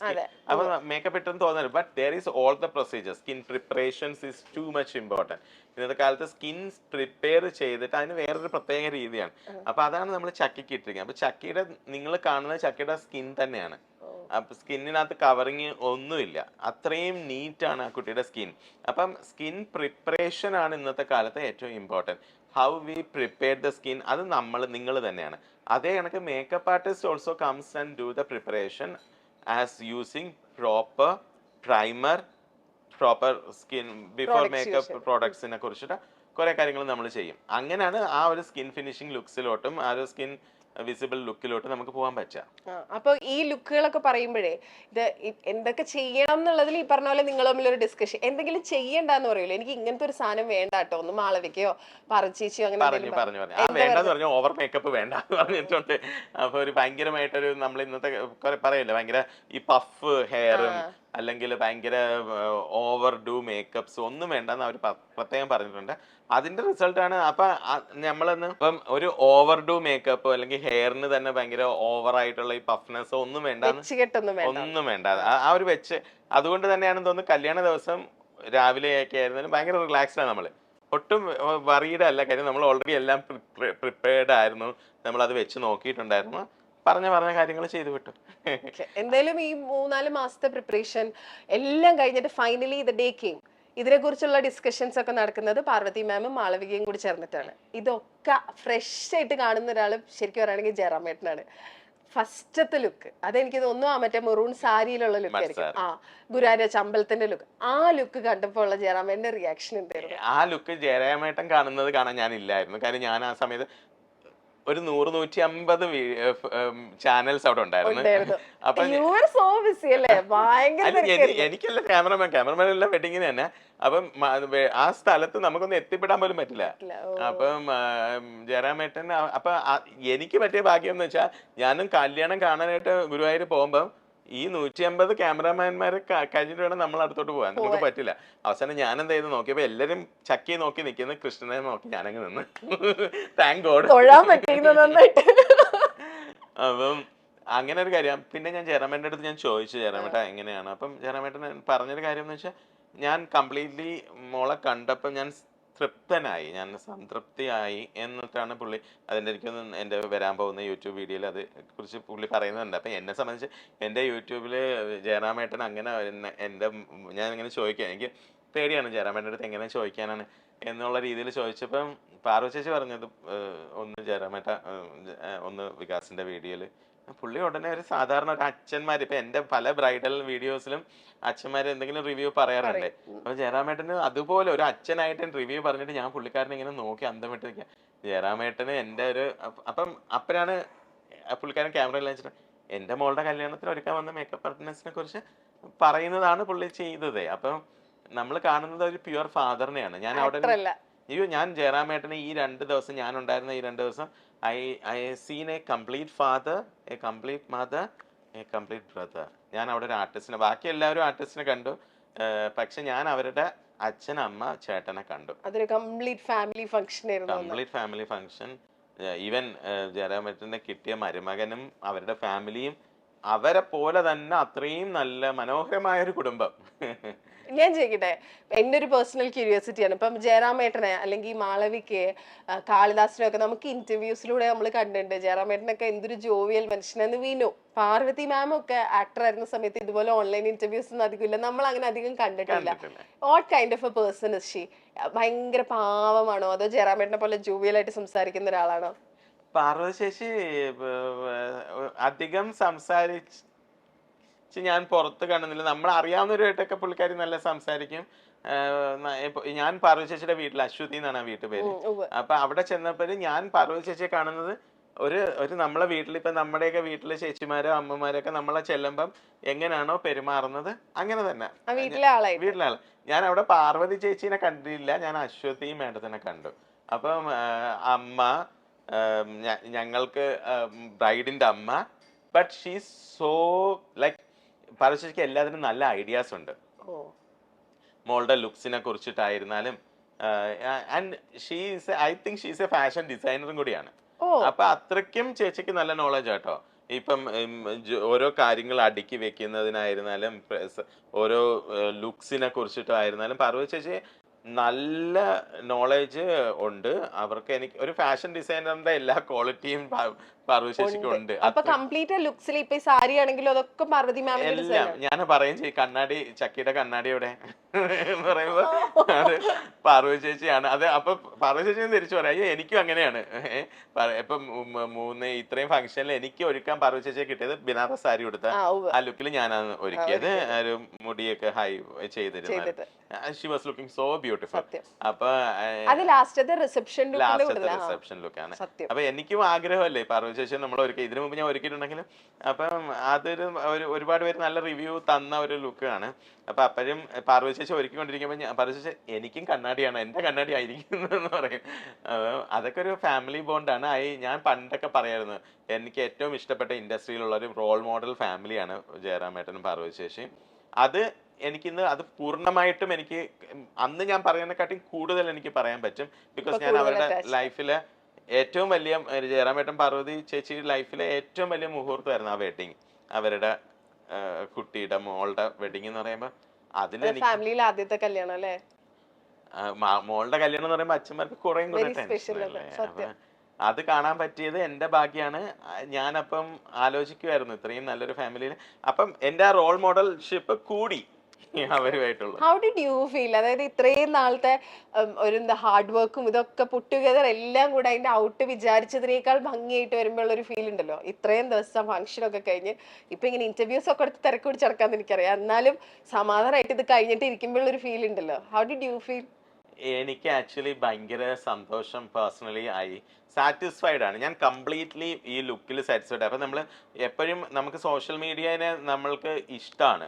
അപ്പൊ മേക്കപ്പ് ഇട്ടെന്ന് തോന്നരുത്. But there is all the procedure. Skin preparations is too much important. ഇന്നത്തെ കാലത്ത് സ്കിൻ പ്രിപ്പയർ ചെയ്തിട്ട് അതിന് വേറൊരു പ്രത്യേക രീതിയാണ്. അപ്പൊ അതാണ് നമ്മൾ ചക്കിക്ക് ഇട്ടിരിക്കുന്നത്. അപ്പൊ ചക്കിയുടെ നിങ്ങൾ കാണുന്നത് ചക്കിയുടെ സ്കിൻ തന്നെയാണ്. അപ്പൊ സ്കിന്നിനകത്ത് കവറിങ് ഒന്നുമില്ല, അത്രയും നീറ്റാണ് ആ കുട്ടിയുടെ സ്കിൻ. അപ്പം സ്കിൻ പ്രിപ്പറേഷൻ ആണ് ഇന്നത്തെ കാലത്ത് ഏറ്റവും important. How we prepare the skin അത് നിങ്ങൾ തന്നെയാണ്. അതേ കണക്ക് makeup artist also comes and do the preparation as using proper primer, proper skin before makeup പ്രോഡക്ട്സിനെ കുറിച്ചിട്ട് കുറെ കാര്യങ്ങൾ നമ്മൾ ചെയ്യും. അങ്ങനെയാണ് ആ ഒരു സ്കിൻ ഫിനിഷിംഗ് ലുക്സിലോട്ടും ആ ഒരു സ്കിൻ വിസിബിൾ ലുക്കിലോട്ടും നമുക്ക് പോകാൻ പറ്റുക. അപ്പൊ ഈ ലുക്കുകളൊക്കെ പറയുമ്പോഴേ ഇത് എന്തൊക്കെ ചെയ്യണം എന്നുള്ളതിൽ ഈ പറഞ്ഞ പോലെ നിങ്ങൾ തമ്മിലൊരു ഡിസ്കഷൻ, എന്തെങ്കിലും ചെയ്യണ്ടെന്ന് പറയൂലേ, എനിക്ക് ഇങ്ങനത്തെ ഒരു സാധനം വേണ്ട കേട്ടോ, ഒന്ന് മാളവിക്കയോ പറച്ചേച്ചിയോ അങ്ങനെ പറഞ്ഞു വേണ്ടെന്ന് പറഞ്ഞു, ഓവർ മേക്കപ്പ് വേണ്ട എന്ന് പറഞ്ഞിട്ടുണ്ട്. അപ്പൊ ഒരു ഭയങ്കരമായിട്ടൊരു നമ്മൾ ഇന്നത്തെ പറയല്ലോ ഭയങ്കര ഈ പഫ് ഹെയറും അല്ലെങ്കിൽ ഭയങ്കര ഓവർ ഡു മേക്കപ്സ് ഒന്നും വേണ്ടെന്ന് അവർ പ്രത്യേകം പറഞ്ഞിട്ടുണ്ട്. അതിന്റെ റിസൾട്ടാണ്. അപ്പൊ നമ്മളന്ന് ഇപ്പം ഒരു ഓവർ ഡു മേക്കപ്പ് അല്ലെങ്കിൽ ഹെയറിന് തന്നെ ഭയങ്കര ഓവർ ആയിട്ടുള്ള ഈ പഫ്നെസ് ഒന്നും ഒന്നും വേണ്ട. ആ ഒരു വെച്ച് അതുകൊണ്ട് തന്നെയാണെന്ന് തോന്നുന്നു കല്യാണ ദിവസം രാവിലെയൊക്കെ ആയിരുന്നാലും ഭയങ്കര റിലാക്സ്ഡ് ആണ് നമ്മള്, ഒട്ടും വറീഡ് അല്ല. കാര്യം നമ്മൾ ഓൾറെഡി എല്ലാം പ്രിപ്പയർഡ് ആയിരുന്നു, നമ്മൾ അത് വെച്ച് നോക്കിയിട്ടുണ്ടായിരുന്നു, പറഞ്ഞ കാര്യങ്ങൾ ചെയ്തു വിട്ടു. എന്തായാലും ഈ 3-4 മാസത്തെ പ്രിപ്പറേഷൻ എല്ലാം കഴിഞ്ഞിട്ട് ഫൈനലി ദ ഡേ കെയിം. ഇതിനെ കുറിച്ചുള്ള ഡിസ്കഷൻസ് ഒക്കെ നടക്കുന്നത് പാർവതി മാമും മാളവികയും കൂടി ചേർന്നിട്ടാണ്. ഇതൊക്കെ ഫ്രഷ് ആയിട്ട് കാണുന്ന ഒരാൾ ശരിക്കും പറയുകയാണെങ്കിൽ ജയറാമേട്ടനാണ്. ഫസ്റ്റത്തെ ലുക്ക് അതെനിക്ക് തോന്നുന്നു ആ മറ്റേ മെറൂൺ സാരിയിലുള്ള ലുക്ക് ആയിരിക്കും, ആ ഗുരുവായൂർ അമ്പലത്തിന്റെ ലുക്ക്. ആ ലുക്ക് കണ്ടപ്പോൾ ഉള്ള ജയറാമേട്ടന്റെ റിയാക്ഷൻ എന്തായിരുന്നു? ആ ലുക്ക് ജയറാമേട്ടൻ കാണുന്നത് കാണാൻ ഞാനില്ലായിരുന്നു. കാര്യം ഞാൻ ആ സമയത്ത് ഒരു 100-150 ചാനൽസ് അവിടെ ഉണ്ടായിരുന്നു. അപ്പൊ എനിക്കല്ല ക്യാമറമാൻ എല്ലാം വെഡിങ്ങിന് തന്നെ. അപ്പം ആ സ്ഥലത്ത് നമുക്കൊന്നും എത്തിപ്പെടാൻ പോലും പറ്റില്ല. അപ്പം ജയറാമേട്ടൻ അപ്പൊ എനിക്ക് പറ്റിയ ഭാഗ്യം എന്ന് വെച്ചാൽ ഞാനും കല്യാണം കാണാനായിട്ട് ഗുരുവായൂർ പോകുമ്പം ഈ 150 ക്യാമറാമാൻമാരെ കഴിഞ്ഞിട്ട് വേണം നമ്മൾ അടുത്തോട്ട് പോകാൻ, നമുക്ക് പറ്റില്ല. അവസാനം ഞാൻ എന്താ ചെയ്ത് നോക്കിയപ്പോ എല്ലാരും ചക്കി നോക്കി നിൽക്കുന്ന കൃഷ്ണനെ നോക്കി ഞാനങ്ങ് നിന്ന് താങ്ക് ഗോഡ്. അപ്പം അങ്ങനെ ഒരു കാര്യം. പിന്നെ ഞാൻ ജയറാമേട്ടൻ്റെ അടുത്ത് ഞാൻ ചോദിച്ചു, ജയറാമേട്ട എങ്ങനെയാണ്? അപ്പം ജയറാമേട്ടൻ പറഞ്ഞൊരു കാര്യം എന്ന് വെച്ചാൽ ഞാൻ കംപ്ലീറ്റ്ലി മോളെ കണ്ടപ്പോൾ ഞാൻ തൃപ്തനായി, ഞാൻ സംതൃപ്തിയായി എന്നിട്ടാണ് പുള്ളി അതിൻ്റെ എനിക്കൊന്ന് എൻ്റെ വരാൻ പോകുന്ന യൂട്യൂബ് വീഡിയോയിൽ അത് കുറിച്ച് പുള്ളി പറയുന്നുണ്ട്. അപ്പം എന്നെ സംബന്ധിച്ച് എൻ്റെ യൂട്യൂബിൽ ജയറാമേട്ടൻ അങ്ങനെ എൻ്റെ ഞാൻ ഇങ്ങനെ ചോദിക്കുക, എനിക്ക് പേടിയാണ് ജയറാമേട്ടൻ്റെ അടുത്ത് എങ്ങനെ ചോദിക്കാനാണ് എന്നുള്ള രീതിയിൽ ചോദിച്ചപ്പം പാർവതി ചേച്ചി പറഞ്ഞത് ഒന്ന് ജയറാമേട്ട ഒന്ന് വികാസിൻ്റെ വീഡിയോയിൽ പുള്ളി ഉടനെ ഒരു സാധാരണ ഒരു അച്ഛന്മാർ, ഇപ്പൊ എന്റെ പല ബ്രൈഡൽ വീഡിയോസിലും അച്ഛന്മാർ എന്തെങ്കിലും റിവ്യൂ പറയാറുണ്ട്. അപ്പൊ ജയറാമേട്ടന് അതുപോലെ ഒരു അച്ഛനായിട്ട് റിവ്യൂ പറഞ്ഞിട്ട് ഞാൻ പുള്ളിക്കാരനെ ഇങ്ങനെ നോക്കി അന്തം വിട്ട് നിൽക്കാം. ജയറാമേട്ടന് എന്റെ ഒരു അപ്പം അപ്പനാണ് പുള്ളിക്കാരൻ ക്യാമറ എല്ലാം വെച്ചിട്ട് എന്റെ മോളുടെ കല്യാണത്തിന് ഒരുക്കാൻ വന്ന മേക്കപ്പ് ആർട്ടിസ്റ്റിനെ കുറിച്ച് പറയുന്നതാണ് പുള്ളി ചെയ്തത്. അപ്പം നമ്മൾ കാണുന്നത് ഒരു പ്യുവർ ഫാദറിനെയാണ്. ഞാൻ അവിടെ ഞാൻ ജയറാമേട്ടന് ഈ 2 ദിവസം ഞാൻ ഉണ്ടായിരുന്ന ഈ 2 ദിവസം I seen a complete father, a complete mother, a complete brother. ഞാൻ അവിടെ ഒരു ആർട്ടിസ്റ്റിനെ, ബാക്കി എല്ലാവരും ആർട്ടിസ്റ്റിനെ കണ്ടു, പക്ഷെ ഞാൻ അവരുടെ അച്ഛൻ അമ്മ ചേട്ടനെ കണ്ടു. അതൊരു കംപ്ലീറ്റ് ഫാമിലി ഫംഗ്ഷൻ ആയിരുന്നു. Complete family function. ഈവൻ ജയറാമേട്ടനെ കിട്ടിയ മരുമകനും അവരുടെ ഫാമിലിയും അവരെ പോലെ തന്നെ അത്രയും നല്ല മനോഹരമായ ഒരു കുടുംബം. ഞാൻ ചോദിക്കട്ടെ, എൻ്റെ ഒരു പേഴ്സണൽ ക്യൂരിയോസിറ്റിയാണ്. ഇപ്പം ജയറാമേട്ടനെ അല്ലെങ്കിൽ മാളവിക്ക് കാളിദാസിനെ ഒക്കെ നമുക്ക് ഇന്റർവ്യൂസിലൂടെ നമ്മൾ കണ്ടിട്ടുണ്ട്. ജയറാമേട്ടനൊക്കെ എന്തൊരു ജോവിയൽ മനുഷ്യനെന്ന് വീണു. പാർവതി മാം ഒക്കെ ആക്ടർ ആയിരുന്ന സമയത്ത് ഇതുപോലെ ഓൺലൈൻ ഇന്റർവ്യൂസ് ഒന്നും അധികം ഇല്ല, നമ്മൾ അങ്ങനെ അധികം കണ്ടിട്ടില്ല. What kind of A person is she? ഭയങ്കര പാവമാണോ അതോ ജയറാമേട്ടനെ പോലെ ജോവിയൽ ആയിട്ട് സംസാരിക്കുന്ന ഒരാളാണോ? പാർവതി ചേച്ചി അധികം സംസാരിച്ച് ഞാൻ പുറത്ത് കാണുന്നില്ല. നമ്മൾ അറിയാവുന്നവരുമായിട്ടൊക്കെ പുള്ളിക്കാരി നല്ല സംസാരിക്കും. ഞാൻ പാർവതി ചേച്ചിയുടെ വീട്ടിൽ, അശ്വതി എന്നാണ് ആ വീട്ടു പേര്. അപ്പൊ അവിടെ ചെന്നപ്പോൾ ഞാൻ പാർവതി ചേച്ചിയെ കാണുന്നത് ഒരു നമ്മളെ വീട്ടിൽ, ഇപ്പൊ നമ്മുടെയൊക്കെ വീട്ടിലെ ചേച്ചിമാരോ അമ്മമാരൊക്കെ നമ്മളെ ചെല്ലുമ്പം എങ്ങനെയാണോ പെരുമാറുന്നത് അങ്ങനെ തന്നെ വീട്ടിലെ ആള്. ഞാൻ അവിടെ പാർവതി ചേച്ചീനെ കണ്ടില്ല, ഞാൻ അശ്വതിയും മേഡത്തിനെ കണ്ടു. അപ്പം അമ്മ ഞങ്ങൾക്ക് ബ്രൈഡിന്റെ അമ്മ, but she's so like Parvathi ചേച്ചിക്ക് എല്ലാത്തിനും നല്ല ഐഡിയാസ് ഉണ്ട്. മോളുടെ ലുക്സിനെ കുറിച്ചിട്ടായിരുന്നാലും and she's I think she's a fashion ഡിസൈനറും കൂടിയാണ്. അപ്പൊ അത്രയ്ക്കും ചേച്ചിക്ക് നല്ല നോളജ് ആട്ടോ. ഇപ്പം ഓരോ കാര്യങ്ങൾ അടുക്കി വെക്കുന്നതിനായിരുന്നാലും ഓരോ ലുക്സിനെ കുറിച്ചിട്ടായിരുന്നാലും പാർവതി ചേച്ചി നല്ല നോളജ് ഉണ്ട് അവർക്ക്. എനിക്ക് ഒരു ഫാഷൻ ഡിസൈനറിന്റെ എല്ലാ ക്വാളിറ്റിയും പാർവതി ചേച്ചിക്ക് ഉണ്ട്. അപ്പൊ കംപ്ലീറ്റ് ലുക്സിൽ ഇപ്പൊ ഈ സാരി ആണെങ്കിലും അതൊക്കെ പാർവതി മാമിന്റെ എല്ലാം ഞാൻ പറയും ചെയ്യും, കണ്ണാടി ചക്കിയുടെ കണ്ണാടി എവിടെ എന്ന് പറയുമ്പോ അത് പാർവതി ചേച്ചിയാണ്. അത് അപ്പൊ പാർവതി ചേച്ചി തിരിച്ചു പറയാം, അയ്യോ എനിക്കും അങ്ങനെയാണ്. ഇപ്പൊ ഇത്രയും ഫംഗ്ഷനിൽ എനിക്ക് ഒരുക്കാൻ പാർവതി ചേച്ചിയെ കിട്ടിയത് ബിനാറസ് സാരി കൊടുത്ത ആ ലുക്കിൽ ഞാനാണ് ഒരുക്കിയത്. ഒരു മുടിയൊക്കെ ഹൈ ചെയ്തിരുന്നത്. She was looking so beautiful. അപ്പൊ ലാസ്റ്റത്തെ റിസപ്ഷൻ ലുക്കാണ്. അപ്പൊ എനിക്കും ആഗ്രഹമല്ലേ പാർവതി ചേച്ചി നമ്മൾ ഒരുക്കി, ഇതിനു മുമ്പ് ഞാൻ ഒരുക്കിയിട്ടുണ്ടെങ്കിലും. അപ്പം അതൊരു ഒരുപാട് പേര് നല്ല റിവ്യൂ തന്ന ഒരു ലുക്കാണ്. അപ്പൊ അപ്പോഴും പാർവതി ചേച്ചി ഒരുക്കിക്കൊണ്ടിരിക്കുമ്പോൾ പാർവതി ചേച്ചി എനിക്കും കണ്ണാടിയാണ്, എന്റെ കണ്ണാടി ആയിരിക്കുന്നതെന്ന് പറയും. അതൊക്കെ ഒരു ഫാമിലി ബോണ്ടാണ്. ഞാൻ പണ്ടൊക്കെ പറയായിരുന്നു, എനിക്ക് ഏറ്റവും ഇഷ്ടപ്പെട്ട ഇൻഡസ്ട്രിയിലുള്ള ഒരു റോൾ മോഡൽ ഫാമിലിയാണ് ജയറാമേട്ടനും പാർവതി ചേച്ചിയും. അത് എനിക്കിന്ന് അത് പൂർണ്ണമായിട്ടും എനിക്ക് അന്ന് ഞാൻ പറയുന്നതിനെക്കാട്ടി കൂടുതൽ എനിക്ക് പറയാൻ പറ്റും. ബിക്കോസ് ഞാൻ അവരുടെ ലൈഫിലെ ഏറ്റവും വലിയ ജയറാമേട്ടൻ പാർവതി ചേച്ചിയുടെ ലൈഫിലെ ഏറ്റവും വലിയ മുഹൂർത്തമായിരുന്നു ആ വെഡിങ്. അവരുടെ കുട്ടിയുടെ മോളുടെ വെഡിങ് എന്ന് പറയുമ്പോൾ അതിൽ ഫാമിലിയിലെ ആദ്യത്തെ കല്യാണം അല്ലേ, മോളുടെ കല്യാണം എന്ന് പറയുമ്പോൾ അച്ഛന്മാർക്ക് കുറേ കൂടെ ടെൻഷൻ. അത് കാണാൻ പറ്റിയത് എന്റെ ഭാഗ്യാണ്. ഞാനപ്പം ആലോചിക്കുമായിരുന്നു ഇത്രയും നല്ലൊരു ഫാമിലിയിൽ അപ്പം എന്റെ ആ റോൾ മോഡൽഷിപ്പ് കൂടി അവരുമായിട്ടുള്ള. How did you feel? അതായത് ഇത്രയും നാളത്തെ ഒരു ഹാർഡ് വർക്കും ഇതൊക്കെ പുട്ട് ടുഗദർ എല്ലാം കൂടെ അതിന്റെ ഔട്ട് വിചാരിച്ചതിനേക്കാൾ ഭംഗിയായിട്ട് വരുമ്പോൾ ഒരു ഫീൽ ഉണ്ടല്ലോ. ഇത്രയും ദിവസം ഫംഗ്ഷൻ ഒക്കെ കഴിഞ്ഞ് ഇപ്പൊ ഇങ്ങനെ ഇന്റർവ്യൂസ് ഒക്കെ എടുത്ത് തിരക്ക് പിടിച്ചടക്കാന്ന് എനിക്കറിയാം, എന്നാലും സമാധാനമായിട്ട് ഇത് കഴിഞ്ഞിട്ട് ഇരിക്കുമ്പോൾ ഒരു ഫീൽ ഉണ്ടല്ലോ. How did you feel? എനിക്ക് ആക്ച്വലി ഭയങ്കര സന്തോഷം പേഴ്സണലി ആയി. സാറ്റിസ്ഫൈഡ് ആണ് ഞാൻ കംപ്ലീറ്റ്ലി ഈ ലുക്കിൽ സാറ്റിസ്ഫൈഡ്. അപ്പം നമ്മൾ എപ്പോഴും നമുക്ക് സോഷ്യൽ മീഡിയനെ നമ്മൾക്ക് ഇഷ്ടമാണ്.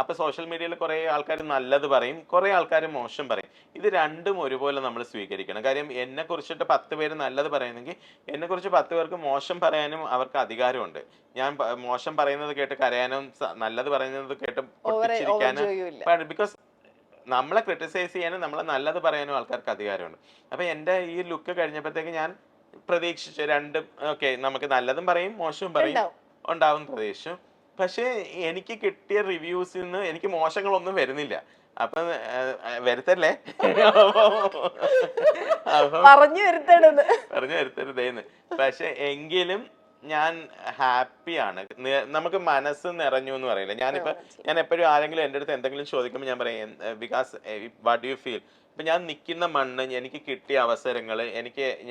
അപ്പോൾ സോഷ്യൽ മീഡിയയിൽ കുറേ ആൾക്കാർ നല്ലത് പറയും, കുറേ ആൾക്കാർ മോശം പറയും. ഇത് രണ്ടും ഒരുപോലെ നമ്മൾ സ്വീകരിക്കണം. കാര്യം എന്നെ കുറിച്ചിട്ട് 10 പേര് നല്ലത് പറയുന്നെങ്കിൽ എന്നെക്കുറിച്ച് 10 പേർക്ക് മോശം പറയാനും അവർക്ക് അധികാരമുണ്ട്. ഞാൻ മോശം പറയുന്നത് കേട്ട് കരയാനും നല്ലത് പറയുന്നത് കേട്ട് പൊട്ടിച്ചിരിക്കാനും. ബിക്കോസ് നമ്മളെ ക്രിട്ടിസൈസ് ചെയ്യാനും നമ്മളെ നല്ലത് പറയാനും ആൾക്കാർക്ക് അധികാരമുണ്ട്. അപ്പം എൻ്റെ ഈ ലുക്ക് കഴിഞ്ഞപ്പോഴത്തേക്ക് ഞാൻ പ്രതീക്ഷിച്ചു ഓക്കെ നമുക്ക് നല്ലതും പറയും മോശവും പറയും ഉണ്ടാവും പ്രതീക്ഷിച്ചു. പക്ഷേ എനിക്ക് കിട്ടിയ റിവ്യൂസിൽ നിന്ന് എനിക്ക് മോശങ്ങളൊന്നും വരുന്നില്ല. അപ്പൊ വരുത്തല്ലേ, പറഞ്ഞു വരുത്തരുതേന്ന്. പക്ഷെ എങ്കിലും ഞാൻ ഹാപ്പിയാണ്. നമുക്ക് മനസ്സ് നിറഞ്ഞു എന്ന് പറയില്ല. ഞാൻ എപ്പോഴും ആരെങ്കിലും എൻ്റെ അടുത്ത് എന്തെങ്കിലും ചോദിക്കുമ്പോൾ ഞാൻ പറയും because what do you feel. ഇപ്പൊ ഞാൻ നിൽക്കുന്ന മണ്ണ്, എനിക്ക് കിട്ടിയ അവസരങ്ങൾ,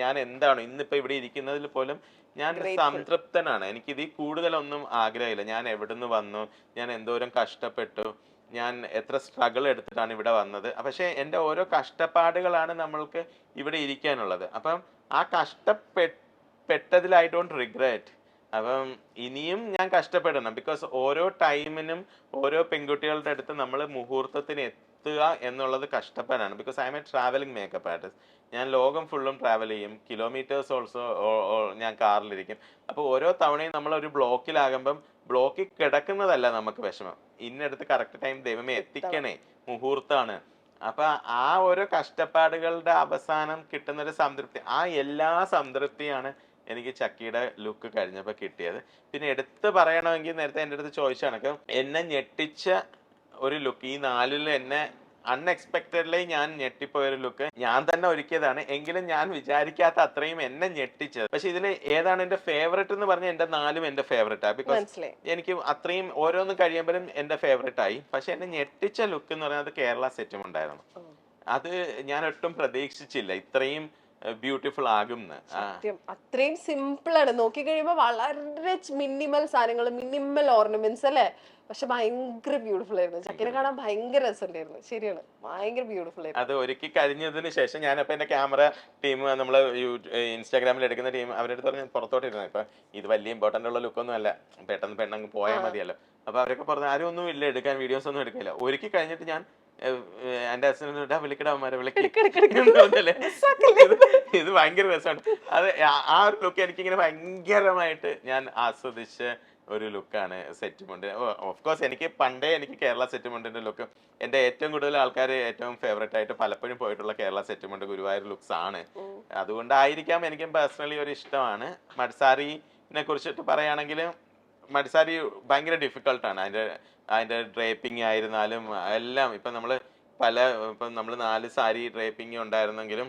ഞാൻ എന്താണ് ഇന്നിപ്പോ ഇവിടെ ഇരിക്കുന്നതിൽ പോലും ഞാൻ സംതൃപ്തനാണ്. എനിക്ക് ഇതിൽ കൂടുതലൊന്നും ആഗ്രഹമില്ല. ഞാൻ എവിടുന്ന് വന്നു, ഞാൻ എന്തോരം കഷ്ടപ്പെട്ടു, ഞാൻ എത്ര സ്ട്രഗിൾ എടുത്തിട്ടാണ് ഇവിടെ വന്നത്. പക്ഷെ എൻ്റെ ഓരോ കഷ്ടപ്പാടുകളാണ് നമ്മൾക്ക് ഇവിടെ ഇരിക്കാനുള്ളത്. അപ്പം ആ കഷ്ടപ്പെട്ടതിൽ ഐ ഡോണ്ട് റിഗ്രറ്റ്. അപ്പം ഇനിയും ഞാൻ കഷ്ടപ്പെടണം. ബിക്കോസ് ഓരോ ടൈമിനും ഓരോ പെൺകുട്ടികളുടെ അടുത്ത് നമ്മൾ മുഹൂർത്തത്തിന് എത്തുക എന്നുള്ളത് കഷ്ടപ്പാടാണ്. Because I M A travelling makeup artist. ഞാൻ ലോകം ഫുള്ളും ട്രാവൽ ചെയ്യും, കിലോമീറ്റേഴ്സ് ഓൾസോ ഞാൻ കാറിലിരിക്കും. അപ്പോൾ ഓരോ തവണയും നമ്മളൊരു ബ്ലോക്കിലാകുമ്പം ബ്ലോക്കിൽ കിടക്കുന്നതല്ല നമുക്ക് വിഷമം, ഇന്നടുത്ത് കറക്റ്റ് ടൈം ദൈവമേ എത്തിക്കണേ, മുഹൂർത്താണ്. അപ്പൊ ആ ഓരോ കഷ്ടപ്പാടുകളുടെ അവസാനം കിട്ടുന്നൊരു സംതൃപ്തി, ആ എല്ലാ സംതൃപ്തിയാണ് എനിക്ക് ചക്കിയുടെ ലുക്ക് കഴിഞ്ഞപ്പോൾ കിട്ടിയത്. പിന്നെ എടുത്ത് പറയണമെങ്കിൽ നേരത്തെ എൻ്റെ അടുത്ത് ചോദിച്ച കണക്ക് എന്നെ ഞെട്ടിച്ച ഒരു ലുക്ക്, ഈ 4ൽ എന്നെ അൺഎക്സ്പെക്റ്റഡ്ലി ഞാൻ ഞെട്ടിപ്പോയൊരു ലുക്ക് ഞാൻ തന്നെ ഒരുക്കിയതാണ്. എങ്കിലും ഞാൻ വിചാരിക്കാത്ത അത്രയും എന്നെ ഞെട്ടിച്ചത്. പക്ഷെ ഇതിൽ ഏതാണ് എന്റെ ഫേവറേറ്റ് എന്ന് പറഞ്ഞാൽ എന്റെ 4ഉം എന്റെ ഫേവറേറ്റ് ആണ്. ബിക്കോസ് എനിക്ക് അത്രയും ഓരോന്നും കഴിയുമ്പോഴും എന്റെ ഫേവറേറ്റ് ആയി. പക്ഷെ എന്നെ ഞെട്ടിച്ച ലുക്ക് എന്ന് പറയുന്നത് കേരള സെറ്റും ഉണ്ടായിരുന്നു. അത് ഞാൻ ഒട്ടും പ്രതീക്ഷിച്ചില്ല ഇത്രയും ബ്യൂട്ടിഫുൾ ആകും. അത്രയും സിമ്പിൾ ആണ്. നോക്കി കഴിയുമ്പോ വളരെ മിനിമൽ സാധനങ്ങൾ, മിനിമൽ ഓർണമെന്റ്സ് അല്ലേ, പക്ഷെ ഭയങ്കര ബ്യൂട്ടിഫുൾ ആയിരുന്നു. ചക്കിനെ കാണാൻ ഭയങ്കര രസമുണ്ടായിരുന്നു. ശരിയാണ്, ഭയങ്കര ബ്യൂട്ടിഫുൾ ആയിരുന്നു. അത് ഒരുക്കി കഴിഞ്ഞതിന് ശേഷം ഞാനപ്പോ എന്റെ ക്യാമറ ടീം, നമ്മള് ഇൻസ്റ്റാഗ്രാമിൽ എടുക്കുന്ന ടീം, അവരുടെ അടുത്ത് പറഞ്ഞ് പുറത്തോട്ടിരുന്നു. ഇപ്പൊ ഇത് വലിയ ഇമ്പോർട്ടന്റ് ഉള്ള ലുക്കൊന്നും അല്ല, പെട്ടെന്ന് പെണ്ണങ്ങ് പോയാൽ മതിയല്ലോ. അപ്പൊ അവരൊക്കെ പറഞ്ഞു ആരും ഒന്നും ഇല്ല എടുക്കാൻ, വീഡിയോസ് ഒന്നും എടുക്കില്ല. ഒരുക്കി കഴിഞ്ഞിട്ട് ഞാൻ എന്റെ അച്ഛനെ വിളിക്കടാമാരെ ഇത് ഭയങ്കര രസമാണ്. അത് ആ ഒരു ലുക്ക് എനിക്കിങ്ങനെ ഭയങ്കരമായിട്ട് ഞാൻ ആസ്വദിച്ച ഒരു ലുക്കാണ് സെറ്റുമുണ്ട്. ഓഫ് കോഴ്സ് എനിക്ക് പണ്ടേ കേരള സെറ്റുമുണ്ടിന്റെ ലുക്ക് എന്റെ ഏറ്റവും കൂടുതൽ ആൾക്കാർ ഏറ്റവും ഫേവറേറ്റ് ആയിട്ട് പലപ്പോഴും പോയിട്ടുള്ള കേരള സെറ്റുമുണ്ട് ഗുരുവായൂർ ലുക്സ് ആണ്. അതുകൊണ്ടായിരിക്കാം എനിക്കും പേഴ്സണലി ഒരു ഇഷ്ടമാണ്. മഡ്സാരിനെ കുറിച്ചിട്ട് പറയുകയാണെങ്കിൽ മഡ്സാരി ഭയങ്കര ഡിഫിക്കൾട്ടാണ്. അതിന്റെ ഡ്രേപ്പിംഗ് ആയിരുന്നാലും എല്ലാം. ഇപ്പം നമ്മൾ ഇപ്പം നമ്മൾ 4 സാരി ഡ്രേപ്പിംഗ് ഉണ്ടായിരുന്നെങ്കിലും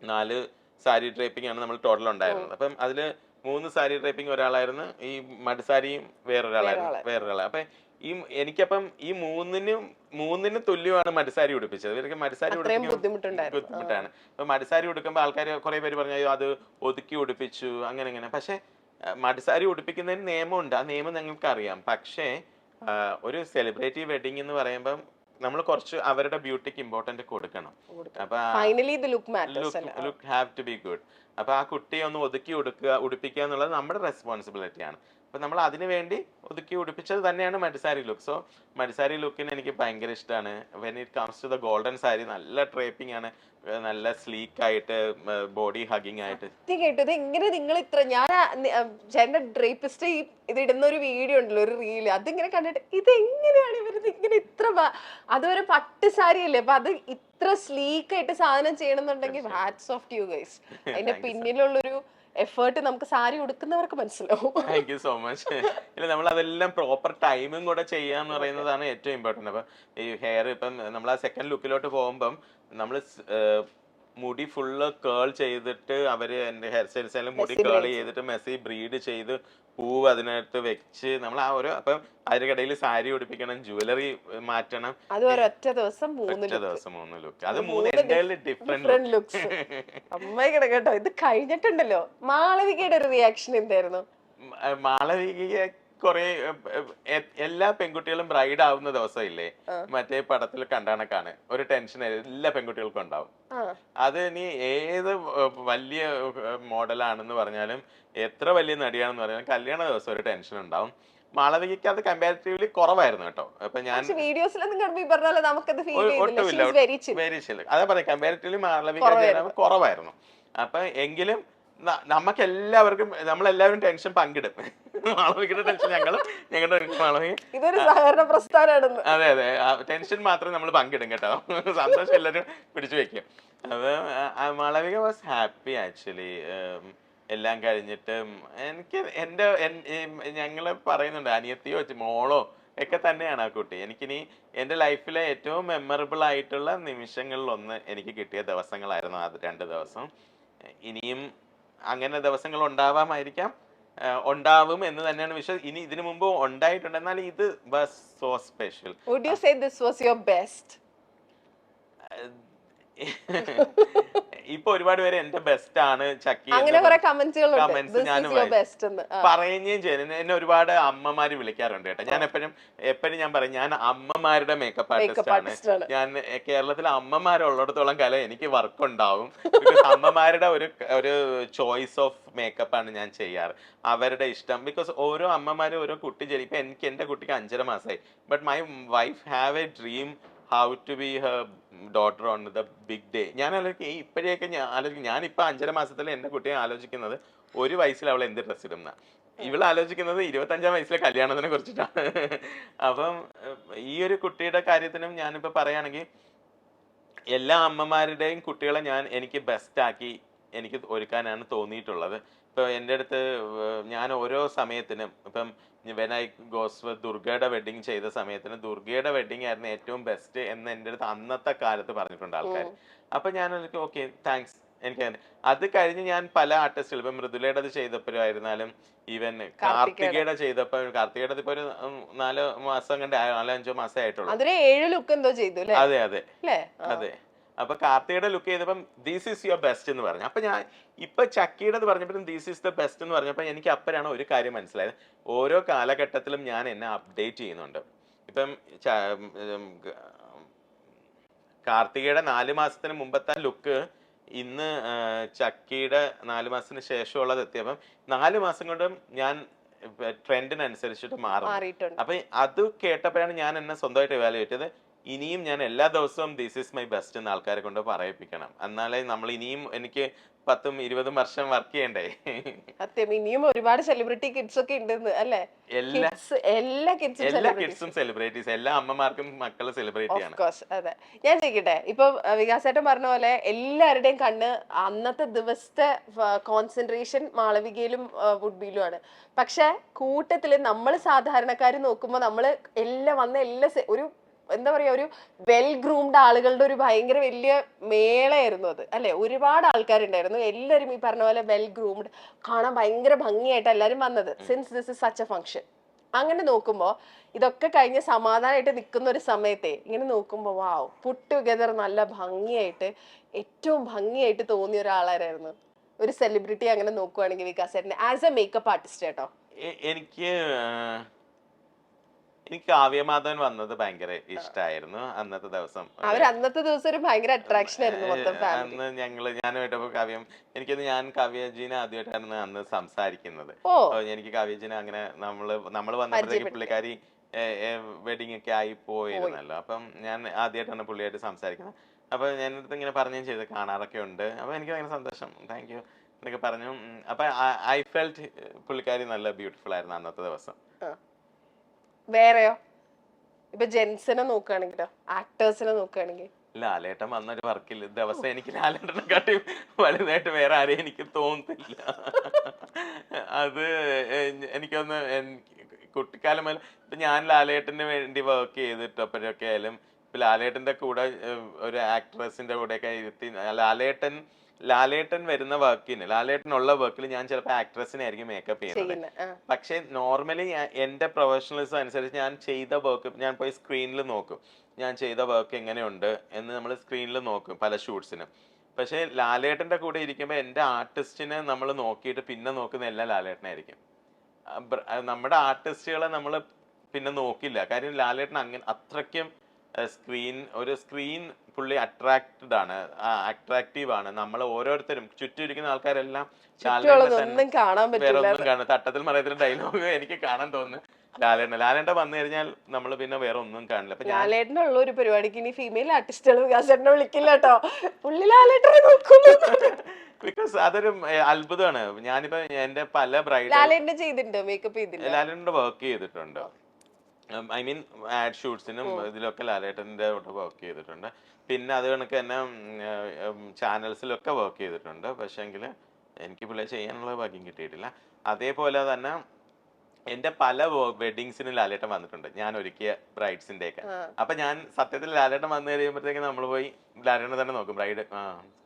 4 സാരി ഡ്രേപ്പിംഗ് ആണ് നമ്മൾ ടോട്ടൽ ഉണ്ടായിരുന്നത്. അപ്പം അതിൽ 3 സാരി ഡ്രൈപ്പിംഗ് ഒരാളായിരുന്നു, ഈ മഡ്സാരിയും വേറൊരാളായിരുന്നു. അപ്പൊ എനിക്കപ്പം ഈ മൂന്നിനും തുല്യമാണ് മഡ്സാരി ഉടുപ്പിച്ചത്. ഇവർക്ക് മഡ്സാരി ബുദ്ധിമുട്ടാണ്. അപ്പൊ മഡ്സാരി ഉടുക്കുമ്പോൾ ആൾക്കാർ കുറെ പേര് പറഞ്ഞു അത് ഒതുക്കി ഉടുപ്പിച്ചു അങ്ങനെ. പക്ഷെ മഡ്സാരി ഉടുപ്പിക്കുന്നതിന് നിയമമുണ്ട്, ആ നിയമം ഞങ്ങൾക്ക് അറിയാം. പക്ഷേ ഒരു സെലിബ്രിറ്റി വെഡിങ് എന്ന് പറയുമ്പം നമ്മൾ കുറച്ച് അവരുടെ ബ്യൂട്ടിക്ക് ഇമ്പോർട്ടന്റ് കൊടുക്കണം. അപ്പൊ look have to be good. അപ്പൊ ആ കുട്ടിയെ ഒന്ന് ഒതുക്കി ഉടുപ്പിക്കുക എന്നുള്ളത് നമ്മുടെ റെസ്പോൺസിബിലിറ്റിയാണ്. അപ്പൊ നമ്മൾ അതിനു വേണ്ടി ഒതുക്കി ഉടുപ്പിച്ചത് തന്നെയാണ് മഡ്സാരി ലുക്ക്. സോ മഡ്സാരി ലുക്കിന് എനിക്ക് ഭയങ്കര ഇഷ്ടമാണ്. When it comes to the golden sari, നല്ല ഡ്രേപ്പിംഗ് ആണ്, നല്ല സ്ലീക്ക് ആയിട്ട്, ബോഡി ഹഗിങ് ആയിട്ട്. കേട്ടത് ഇങ്ങനെ നിങ്ങൾ ഇത്ര ഞാൻ ചേട്ടന്റെ ഡ്രേപ്പിസ്റ്റ് ഇത് ഇടുന്ന ഒരു വീഡിയോ ഉണ്ടല്ലോ, ഒരു റീല്, അതിങ്ങനെ കണ്ടിട്ട് ഇത് എങ്ങനെയാണ് ഇവരിത് ഇങ്ങനെ ഇത്ര അതൊരു പട്ട് സാരി അല്ലേ, അപ്പൊ അത് ഇത്ര സ്ലീക്ക് ആയിട്ട് സാധനം ചെയ്യണമെന്നുണ്ടെങ്കിൽ hats of to you guys. അതിന്റെ പിന്നിലുള്ളൊരു എഫേർട്ട് നമുക്ക് സാരി ഉടുക്കുന്നവർക്ക് മനസ്സിലാവും. Thank you so much. ഇല്ല, നമ്മൾ അതെല്ലാം പ്രോപ്പർ ടൈമും കൂടെ ചെയ്യാന്ന് പറയുന്നതാണ് ഏറ്റവും ഇമ്പോർട്ടന്റ്. അപ്പൊ ഈ ഹെയർ ഇപ്പം നമ്മൾ ആ സെക്കൻഡ് ലുക്കിലോട്ട് പോകുമ്പം നമ്മൾ മുടി ഫുള്ള് കേൾ ചെയ്തിട്ട് അവര് എന്റെ ഹെയർ സ്റ്റൈൽസ് മുടി കേൾ ചെയ്തിട്ട് മെസ്സി ബ്രീഡ് ചെയ്ത് പൂവ് അതിനകത്ത് വെച്ച് നമ്മൾ ആ ഒരു, അപ്പം അതിനിടയിൽ സാരി ഉടുപ്പിക്കണം, ജുവലറി മാറ്റണം. അത് ഒരൊറ്റ ദിവസം 3 ലുക്ക്, അത് 3 ഡിഫറെന്റ് ലുക്സ്. അമ്മ കേട്ടോ, ഇത് കഴിഞ്ഞിട്ടുണ്ടല്ലോ മാളവികയുടെ ഒരു റിയാക്ഷൻ എന്തായിരുന്നു? മാളവിക കൊറേ എല്ലാ പെൺകുട്ടികളും ബ്രൈഡ് ആവുന്ന ദിവസം ഇല്ലേ, മറ്റേ പടത്തിൽ കണ്ടാണക്കാണ് ഒരു ടെൻഷൻ എല്ലാ പെൺകുട്ടികൾക്കും ഉണ്ടാവും. അത് ഇനി ഏത് വലിയ മോഡലാണെന്ന് പറഞ്ഞാലും എത്ര വലിയ നടിയാണെന്ന് പറഞ്ഞാലും കല്യാണ ദിവസം ഒരു ടെൻഷൻ ഉണ്ടാവും. മാളവികയ്ക്ക് അത് കമ്പാരിറ്റീവ്ലി കുറവായിരുന്നു കേട്ടോ. അപ്പൊ ഞാൻ വെരി ചില്ല് അതാ പറയാം, കമ്പാരിറ്റീവ്ലി മാളവിക കുറവായിരുന്നു. അപ്പൊ എങ്കിലും നമുക്ക് എല്ലാവർക്കും നമ്മളെല്ലാവരും ടെൻഷൻ പങ്കിടും. മാളവികയുടെ ടെൻഷൻ ഞങ്ങളുടെ മാളവിക ഇതൊരു സഹകരണ പ്രസ്ഥാനമാണ്. അതെ, ടെൻഷൻ മാത്രം നമ്മൾ പങ്കിടും കേട്ടോ, സന്തോഷം എല്ലാവരും പിടിച്ചു വെക്കും. അപ്പൊ മാളവിക വാസ് ഹാപ്പി ആക്ച്വലി. എല്ലാം കഴിഞ്ഞിട്ട് എനിക്ക് ഞങ്ങള് പറയുന്നുണ്ട്, അനിയത്തിയോ മോളോ ഒക്കെ തന്നെയാണ് ആ കുട്ടി. എനിക്കിനി എൻ്റെ ലൈഫിലെ ഏറ്റവും മെമ്മറബിൾ ആയിട്ടുള്ള നിമിഷങ്ങളിലൊന്ന് എനിക്ക് കിട്ടിയ ദിവസങ്ങളായിരുന്നു അത് 2 ദിവസം. ഇനിയും അങ്ങനെ ദിവസങ്ങൾ ഉണ്ടാവാമായിരിക്കാം, ഉണ്ടാവും എന്ന് തന്നെയാണ് വിശ്വാസം. ഇനി ഇതിനു മുമ്പ് ഉണ്ടായിട്ടുണ്ട്, എന്നാൽ ഇത് was so special. Would you say this was your best? ഇപ്പൊ ഒരുപാട് പേര് എന്റെ ബെസ്റ്റ് ആണ് ചക്കി കമന്റ്സ് ഞാൻ പറയുകയും ചെയ്യുന്നു. എന്നെ ഒരുപാട് അമ്മമാര് വിളിക്കാറുണ്ട് കേട്ടോ. ഞാൻ എപ്പോഴും ഞാൻ പറയും, ഞാൻ അമ്മമാരുടെ മേക്കപ്പ് ആർട്ടിസ്റ്റ് ആണ്. ഞാൻ കേരളത്തിലെ അമ്മമാരുള്ളിടത്തോളം കാലം എനിക്ക് വർക്ക് ഉണ്ടാവും. ബിക്കോസ് അമ്മമാരുടെ ഒരു ചോയ്സ് ഓഫ് മേക്കപ്പ് ആണ് ഞാൻ ചെയ്യാറ്, അവരുടെ ഇഷ്ടം. ബിക്കോസ് ഓരോ അമ്മമാരും ഓരോ കുട്ടി ഇപ്പൊ എനിക്ക് എന്റെ കുട്ടിക്ക് 5.5 മാസമായി. But my wife have a dream how to be her daughter on the big day. ഞാൻ ആലോചിക്കും, ഇപ്പോഴേക്ക് ഞാനിപ്പോൾ 5.5 മാസത്തിൽ എൻ്റെ കുട്ടിയെ ആലോചിക്കുന്നത് 1 വയസ്സിൽ അവൾ എന്ത് ഡ്രസ്സ് ഇടുന്ന, ഇവൾ ആലോചിക്കുന്നത് 25-ാം വയസ്സിലെ കല്യാണത്തിനെ കുറിച്ചിട്ടാണ്. അപ്പം ഈ ഒരു കുട്ടിയുടെ കാര്യത്തിനും ഞാനിപ്പോൾ പറയുകയാണെങ്കിൽ എല്ലാ അമ്മമാരുടെയും കുട്ടികളെ എനിക്ക് ബെസ്റ്റാക്കി എനിക്ക് ഒരുക്കാനാണ് തോന്നിയിട്ടുള്ളത്. ഇപ്പൊ എൻ്റെ അടുത്ത് ഞാൻ ഓരോ സമയത്തിനും ഇപ്പം വെൻ ഐ ഗോസ് ദുർഗയുടെ വെഡിങ് ചെയ്ത സമയത്തിന് ദുർഗയുടെ വെഡിങ് ആയിരുന്നു ഏറ്റവും ബെസ്റ്റ് എന്ന് എൻ്റെ അടുത്ത് അന്നത്തെ കാലത്ത് പറഞ്ഞിട്ടുണ്ട് ആൾക്കാർ. അപ്പൊ ഞാൻ ഓക്കെ താങ്ക്സ്. എനിക്ക് അത് കഴിഞ്ഞ് ഞാൻ പല ആർട്ടിസ്റ്റുകൾ ഇപ്പൊ മൃദുലയുടെ ചെയ്തപ്പോഴായിരുന്നാലും ഈവൻ കാർത്തികയുടെ കാർത്തികയുടെ ഇപ്പൊ ഒരു 4 മാസം കണ്ട് 4-5 മാസേ ആയിട്ടുള്ളൂ. അതെ അതെ അതെ. അപ്പൊ കാർത്തികയുടെ ലുക്ക് ചെയ്തപ്പം ദിസ് ഈസ് യുവർ ബെസ്റ്റ് എന്ന് പറഞ്ഞു. അപ്പൊ ഞാൻ ഇപ്പൊ ചക്കിയുടെ പറഞ്ഞപ്പോഴും ദിസ് ഈസ് ദ ബെസ്റ്റ് എന്ന് പറഞ്ഞപ്പോ എനിക്ക് അപ്പോഴാണ് ഒരു കാര്യം മനസ്സിലായത്, ഓരോ കാലഘട്ടത്തിലും ഞാൻ എന്നെ അപ്ഡേറ്റ് ചെയ്യുന്നുണ്ട്. ഇപ്പം കാർത്തികയുടെ 4 മാസത്തിന് മുമ്പത്തെ ലുക്ക് ഇന്ന് ചക്കിയുടെ 4 മാസത്തിന് ശേഷമുള്ളത് എത്തിയപ്പം 4 മാസം കൊണ്ടും ഞാൻ ട്രെൻഡിനനുസരിച്ചിട്ട് മാറും. അപ്പൊ അത് കേട്ടപ്പോഴാണ് ഞാൻ എന്നെ സ്വന്തമായിട്ട് ഇവാലുവേറ്റ് ചെയ്തത്. ഇനിയും ഞാൻ എല്ലാ ദിവസവും ദിസ് ഈസ് മൈ ബെസ്റ്റ് എന്ന് ആൾക്കാരെ കൊണ്ട് പറയിപ്പിക്കണം, എന്നാലേ നമ്മൾ ഇനിയും എനിക്ക് 10-20 വർഷം വർക്ക് ചെയ്യണ്ടേ. സത്യം, ഇനിയും ഒരുപാട് സെലിബ്രിറ്റി കിഡ്സ് ഒക്കെ ഉണ്ടെന്ന് അല്ലേ? എല്ലാ കിഡ്സും സെലിബ്രിറ്റീസ്, എല്ലാ അമ്മമാർക്കും മക്കള് സെലിബ്രിറ്റിയാണ്. അതെ. ഞാൻ ചോദിക്കട്ടെ, ഇപ്പൊ വികാസേട്ടൻ പറഞ്ഞ പോലെ എല്ലാവരുടെയും കണ്ണ് അന്നത്തെ ദിവസത്തെ കോൺസെൻട്രേഷൻ മാളവികയിലും വുഡ്ബിയിലും ആണ്. പക്ഷെ കൂട്ടത്തില് നമ്മൾ സാധാരണക്കാര് നോക്കുമ്പോ നമ്മള് എല്ലാം ഒരു എന്താ പറയാ, ഒരു വെൽ ഗ്രൂംഡ് ആളുകളുടെ ഒരു ഭയങ്കര വലിയ മേളയായിരുന്നു അത് അല്ലെ. ഒരുപാട് ആൾക്കാരുണ്ടായിരുന്നു, എല്ലാവരും ഈ പറഞ്ഞ പോലെ വെൽ ഗ്രൂംഡ്, കാണാൻ ഭയങ്കര ഭംഗിയായിട്ട് എല്ലാവരും വന്നത്. Since this is such A function. അങ്ങനെ നോക്കുമ്പോ ഇതൊക്കെ കഴിഞ്ഞ് സമാധാനമായിട്ട് നിൽക്കുന്ന ഒരു സമയത്തെ ഇങ്ങനെ നോക്കുമ്പോ വാവ്, പുട്ട് ടുഗദർ നല്ല ഭംഗിയായിട്ട്, ഏറ്റവും ഭംഗിയായിട്ട് തോന്നിയ ഒരാളായിരുന്നു ഒരു സെലിബ്രിറ്റി അങ്ങനെ നോക്കുവാണെങ്കിൽ വികാസ് ചേട്ടന് ആസ് എ മേക്കപ്പ് ആർട്ടിസ്റ്റ് കേട്ടോ. എനിക്ക് എനിക്ക് കാവ്യമാധവൻ വന്നത് ഭയങ്കര ഇഷ്ടമായിരുന്നു അന്നത്തെ ദിവസം. അവർ അന്നത്തെ ദിവസം ഒരു ഭയങ്കര അട്രാക്ഷൻ ആയിരുന്നു മൊത്തം ഫാമിലി. അന്ന് ഞാനുമായിട്ടപ്പോ ഞാൻ കാവ്യജീനെ ആദ്യമായിട്ടാണ് അന്ന് സംസാരിക്കുന്നത്. ഓ, എനിക്ക് കാവ്യജീനെ അങ്ങനെ നമ്മള് വന്നപ്പോഴത്തേക്ക് പുള്ളിക്കാരി വെഡിങ് ഒക്കെ ആയി പോയിരുന്നല്ലോ. അപ്പം ഞാൻ ആദ്യമായിട്ടാണ് പുള്ളിയായിട്ട് സംസാരിക്കുന്നത്. അപ്പൊ ഞാനിത് ഇങ്ങനെ പറഞ്ഞും ചെയ്ത് കാണാറൊക്കെ ഉണ്ട്. അപ്പൊ എനിക്ക് ഭയങ്കര സന്തോഷം, താങ്ക് യു എന്നൊക്കെ പറഞ്ഞു. അപ്പൊ ഐ ഫെൽറ്റ് പുള്ളിക്കാരി നല്ല ബ്യൂട്ടിഫുൾ ആയിരുന്നു അന്നത്തെ ദിവസം. വേറെയോ? ഇപ്പൊ ജെൻസിനെ നോക്കുകയാണെങ്കിലോ, ആക്ടേഴ്സിനെ നോക്കുകയാണെങ്കിൽ ലാലേട്ടൻ വന്നൊരു വർക്കിൽ ദിവസം എനിക്ക് ലാലേട്ടനെ കാട്ടി വലുതായിട്ട് വേറെ ആരെയും എനിക്ക് തോന്നുന്നില്ല. അത് എനിക്കൊന്ന് കുട്ടിക്കാലം മുതൽ ഇപ്പൊ ഞാൻ ലാലേട്ടന് വേണ്ടി വർക്ക് ചെയ്തിട്ടപ്പോഴൊക്കെ ആയാലും ഇപ്പൊ ലാലേട്ടന്റെ കൂടെ ഒരു ആക്ട്രസിന്റെ കൂടെയൊക്കെ ഇരുത്തി ലാലേട്ടൻ വരുന്ന വർക്കിന്, ലാലേട്ടനുള്ള വർക്കിൽ ഞാൻ ചിലപ്പോൾ ആക്ട്രസിനെ ആയിരിക്കും മേക്കപ്പ് ചെയ്യുന്നത്. പക്ഷെ നോർമലി എന്റെ പ്രൊഫഷണലിസം അനുസരിച്ച് ഞാൻ ചെയ്ത വർക്ക് ഞാൻ പോയി സ്ക്രീനിൽ നോക്കും, ഞാൻ ചെയ്ത വർക്ക് എങ്ങനെയുണ്ട് എന്ന് നമ്മൾ സ്ക്രീനിൽ നോക്കും പല ഷൂട്ട്സിനും. പക്ഷെ ലാലേട്ടന്റെ കൂടെ ഇരിക്കുമ്പോൾ എൻ്റെ ആർട്ടിസ്റ്റിനെ നമ്മൾ നോക്കിയിട്ട് പിന്നെ നോക്കുന്ന എല്ലാം ലാലേട്ടനായിരിക്കും. നമ്മുടെ ആർട്ടിസ്റ്റുകളെ നമ്മൾ പിന്നെ നോക്കില്ല. കാര്യം ലാലേട്ടൻ അങ്ങനെ അത്രയ്ക്കും സ്ക്രീൻ പുള്ളി അട്രാക്റ്റീവ് ആണ്. നമ്മൾ ഓരോരുത്തരും ചുറ്റും ഇരിക്കുന്ന ആൾക്കാരെല്ലാം വേറെ ഒന്നും കാണും. തട്ടത്തിൽ മറയത്തിൽ ഡയലോഗ് എനിക്ക് കാണാൻ തോന്നുന്നു ലാലേട്ടൻ വന്നു കഴിഞ്ഞാൽ നമ്മൾ പിന്നെ വേറെ ഒന്നും കാണില്ല. ലാലേട്ടനുള്ള ഒരു പരിപാടിക്ക് ഇനി ഫീമെയിൽ ആർട്ടിസ്റ്റുകൾ വികാസേട്ടനെ വിളിക്കില്ല കേട്ടോ, പുള്ളി ലാലേട്ടനെ നോക്കുന്നു. ബിക്കോസ് അതൊരു അത്ഭുതമാണ്. ഞാനിപ്പോ എന്റെ പല ലാലേട്ടനെ ചെയ്തിട്ടുണ്ടോ മേക്കപ്പ് ചെയ്തില്ല? ലാലേട്ടന്റെ വർക്ക് ചെയ്തിട്ടുണ്ട്. ഐ മീൻ ആഡ് ഷൂട്ട്സിനും ഇതിലൊക്കെ ലാലേട്ടൻ്റെ കൂടെ വർക്ക് ചെയ്തിട്ടുണ്ട്. പിന്നെ അത് കണക്ക് തന്നെ ചാനൽസിലൊക്കെ വർക്ക് ചെയ്തിട്ടുണ്ട്. പക്ഷേങ്കിൽ എനിക്ക് പുള്ളി ചെയ്യാനുള്ള ഭാഗ്യം കിട്ടിയിട്ടില്ല. അതേപോലെ തന്നെ എൻ്റെ പല വെഡിങ്സിനും ലാലേട്ടൻ വന്നിട്ടുണ്ട്, ഞാൻ ഒരുക്കിയ ബ്രൈഡ്സിന്റെ ഒക്കെ. അപ്പൊ ഞാൻ സത്യത്തിൽ ലാലേട്ടൻ വന്നു കഴിയുമ്പോഴത്തേക്ക് നമ്മൾ പോയി ലാലേട്ടനെ തന്നെ നോക്കും. ബ്രൈഡ്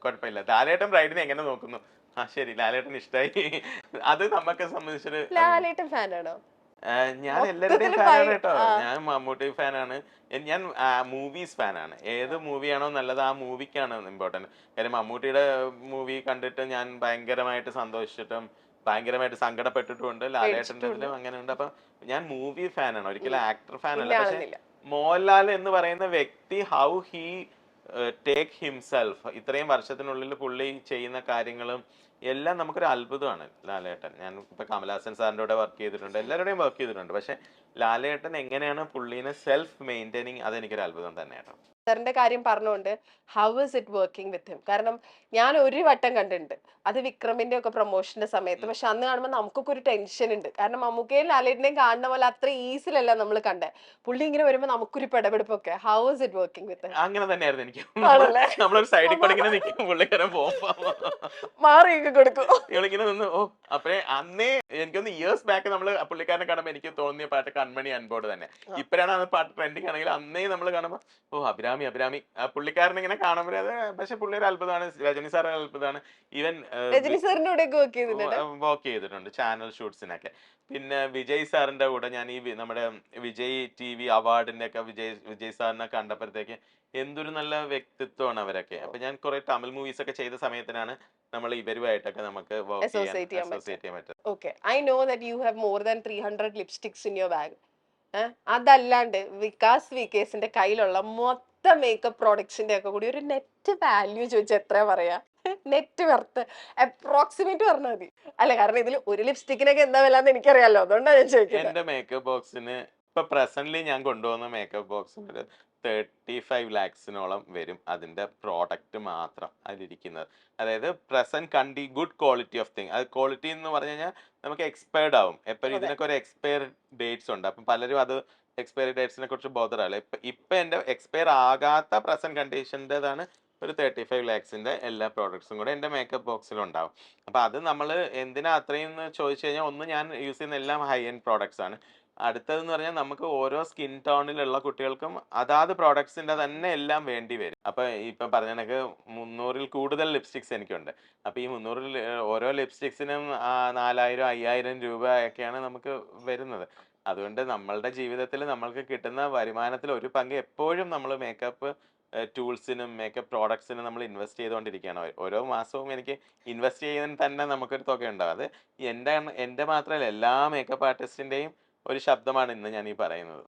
കുഴപ്പമില്ല, ലാലേട്ടൻ ബ്രൈഡിനെ എങ്ങനെ നോക്കുന്നു, ശരി ലാലേട്ടൻ ഇഷ്ടമായി. അത് നമുക്ക് സംബന്ധിച്ചൊരു ലാലേട്ടൻ ഫാനാണോ? ഞാൻ എല്ലാവരുടെയും ഫാനാണ് കേട്ടോ. ഞാൻ മമ്മൂട്ടി ഫാനാണ്, ഞാൻ മൂവീസ് ഫാനാണ്. ഏത് മൂവിയാണോ നല്ലത് ആ മൂവിക്കാണ് ഇമ്പോർട്ടൻറ്റ്. കാര്യം മമ്മൂട്ടിയുടെ മൂവി കണ്ടിട്ട് ഞാൻ ഭയങ്കരമായിട്ട് സന്തോഷിച്ചിട്ടും ഭയങ്കരമായിട്ട് സങ്കടപ്പെട്ടിട്ടുമുണ്ട്. ലാലേട്ടൻ്റെ ഇതിലും അങ്ങനെ ഉണ്ട്. അപ്പൊ ഞാൻ മൂവി ഫാനാണ്, ഒരിക്കലും ആക്ടർ ഫാനല്ല. പക്ഷെ മോഹൻലാൽ എന്ന് പറയുന്ന വ്യക്തി ഹൗ ഹീ ടേക്ക് ഹിംസെൽഫ്, ഇത്രയും വർഷത്തിനുള്ളിൽ പുള്ളി ചെയ്യുന്ന കാര്യങ്ങളും എല്ലാം നമുക്കൊരു അത്ഭുതമാണ് ലാലേട്ടൻ. ഞാൻ ഇപ്പൊ കമലഹാസൻ സാറിൻ്റെ കൂടെ വർക്ക് ചെയ്തിട്ടുണ്ട്, എല്ലാവരുടെയും വർക്ക് ചെയ്തിട്ടുണ്ട്. പക്ഷെ ലാലേട്ടൻ എങ്ങനെയാണ് പുള്ളീനെ സെൽഫ് മെയിൻറ്റെയിനിങ്, അതെനിക്കൊരു അത്ഭുതം തന്നെയാണ്. സാറിന്റെ കാര്യം പറഞ്ഞുകൊണ്ട് how is it working with him? കാരണം ഞാൻ ഒരു വട്ടം കണ്ടിട്ടുണ്ട്, അത് വിക്രമിന്റെ ഒക്കെ പ്രൊമോഷന്റെ സമയത്ത്. പക്ഷെ അന്ന് കാണുമ്പോൾ നമുക്കൊക്കെ ഒരു ടെൻഷൻ ഉണ്ട്, കാരണം മമ്മൂക്കയും ലാലേട്ടനെയും കാണുന്ന പോലെ അത്ര ഈസിലല്ല നമ്മൾ കണ്ടേ. പുള്ളി ഇങ്ങനെ വരുമ്പോൾ നമുക്കൊരു പെടപെടുപ്പൊക്കെ. How is it working with him? അങ്ങനെ തന്നെയായിരുന്നു എനിക്ക്. നമ്മളൊരു സൈഡിൽ കൂടെ ഇങ്ങനെ നിൽക്കും, പുള്ളിക്കാരൻ മാറിയൊക്കെ കൊടുക്കും, ഇങ്ങനെ നിന്ന്. ഓ അപ്പഴേ അന്നേ എനിക്കൊന്ന് ഇയേഴ്സ് ബാക്ക് നമ്മൾ പുള്ളിക്കാരനെ കാണുമ്പോൾ എനിക്ക് തോന്നിയ പാട്ട് കൺമണി അൻപോട് തന്നെ. ഇപ്പഴാണ് ആ പാട്ട് ട്രെൻഡിങ് ആണെങ്കിൽ അന്നേ നമ്മൾ കാണുമ്പോൾ ഓ അഭിരാമി പുള്ളിക്കാരൻ ഇങ്ങനെ കാണുമ്പോൾ അത്. പക്ഷെ പുള്ളി ഒരു അത്ഭുതമാണ്, രജനി സാർ അത്ഭുതമാണ്. ഈവൻ രജനി സാറിന്റെ കൂടെ വർക്ക് ചെയ്തിട്ടുണ്ട് ചാനൽ ഷൂട്ട്സിനൊക്കെ. പിന്നെ വിജയ് സാറിന്റെ കൂടെ ഞാൻ ഈ നമ്മുടെ വിജയ് TV അവാർഡിന്റെ ഒക്കെ വിജയ് സാറിനെ കണ്ടപ്പോഴത്തേക്ക് എന്തൊരു നല്ല വ്യക്തിത്വമാണ് അവരൊക്കെ. അപ്പൊ ഞാൻ കുറെ തമിഴ് മൂവീസ് ഒക്കെ ചെയ്ത സമയത്തിനാണ് നമ്മൾ ഇവരുമായിട്ടൊക്കെ നമുക്ക് അസോസിയേറ്റ് ചെയ്യാൻ പറ്റും. Okay, I know that you have more than 300 lipsticks in your bag. അതല്ലാണ്ട് വികാസ് വികേസിന്റെ കയ്യിലുള്ള മൊത്തം മേക്കപ്പ് പ്രോഡക്ട്സിന്റെ ഒക്കെ കൂടി ഒരു നെറ്റ് വാല്യൂ ചോദിച്ചാൽ എത്ര പറയാ? നെറ്റ് വെർത്ത് അപ്രോക്സിമേറ്റ് പറഞ്ഞാൽ മതി. അല്ല, കാരണം ഇതിൽ ഒരു ലിപ്സ്റ്റിക്കിനൊക്കെ എന്താ വില എന്ന് എനിക്കറിയാലോ, അതുകൊണ്ടാണ് ഞാൻ ചോദിക്കുന്നത്. എന്റെ മേക്കപ്പ് ബോക്സിന് ഇപ്പൊ പ്രസന്റ്ലി ഞാൻ കൊണ്ടുപോകുന്ന മേക്കപ്പ് ബോക്സിന് ഒരു 35 lakhs-നോളം വരും അതിന്റെ പ്രോഡക്റ്റ് മാത്രം അതിലിരിക്കുന്നത്. അതായത് present good quality of thing. അത് ക്വാളിറ്റി എന്ന് പറഞ്ഞു കഴിഞ്ഞാൽ നമുക്ക് എക്സ്പയർഡ് ആവും എപ്പോഴും. ഇതിനൊക്കെ ഒരു എക്സ്പയർ ഡേറ്റ്സ് ഉണ്ട്. അപ്പം പലരും അത് എക്സ്പയറി ഡേറ്റ്സിനെ കുറിച്ച് ബോധറാവില്ല. ഇപ്പൊ എന്റെ എക്സ്പയർ ആകാത്ത പ്രസന്റ് കണ്ടീഷൻ്റെതാണ് ഒരു 35 lakhs-ന്റെ എല്ലാ പ്രോഡക്ട്സും കൂടെ എൻ്റെ മേക്കപ്പ് ബോക്സിലുണ്ടാവും. അപ്പം അത് നമ്മൾ എന്തിനാ അത്രയും എന്ന് ചോദിച്ചു കഴിഞ്ഞാൽ, ഒന്ന് ഞാൻ യൂസ് ചെയ്യുന്ന എല്ലാം ഹൈ എൻഡ് പ്രോഡക്ട്സ് ആണ്. അടുത്തതെന്ന് പറഞ്ഞാൽ നമുക്ക് ഓരോ സ്കിൻ ടോണിലുള്ള കുട്ടികൾക്കും അതാത് പ്രോഡക്ട്സിന്റെ തന്നെ എല്ലാം വേണ്ടി വരും. അപ്പൊ ഇപ്പൊ പറഞ്ഞ കണക്ക് 300-ൽ കൂടുതൽ ലിപ്സ്റ്റിക്സ് എനിക്കുണ്ട്. അപ്പൊ ഈ 300-ൽ ഓരോ ലിപ്സ്റ്റിക്സിനും 4000 5000 രൂപയൊക്കെയാണ് നമുക്ക് വരുന്നത്. അതുകൊണ്ട് നമ്മളുടെ ജീവിതത്തിൽ നമ്മൾക്ക് കിട്ടുന്ന വരുമാനത്തിൽ ഒരു പങ്ക് എപ്പോഴും നമ്മൾ മേക്കപ്പ് ടൂൾസിനും മേക്കപ്പ് പ്രോഡക്ട്സിനും നമ്മൾ ഇൻവെസ്റ്റ് ചെയ്തുകൊണ്ടിരിക്കുകയാണ്. ഓരോ മാസവും എനിക്ക് ഇൻവെസ്റ്റ് ചെയ്യുന്നതിന് തന്നെ നമുക്കൊരു തുക ഉണ്ടാവും. അത് എൻ്റെ മാത്രമല്ല എല്ലാ മേക്കപ്പ് ആർട്ടിസ്റ്റിന്റെയും ഒരു ശബ്ദമാണ് ഇന്ന് ഞാൻ ഈ പറയുന്നത്.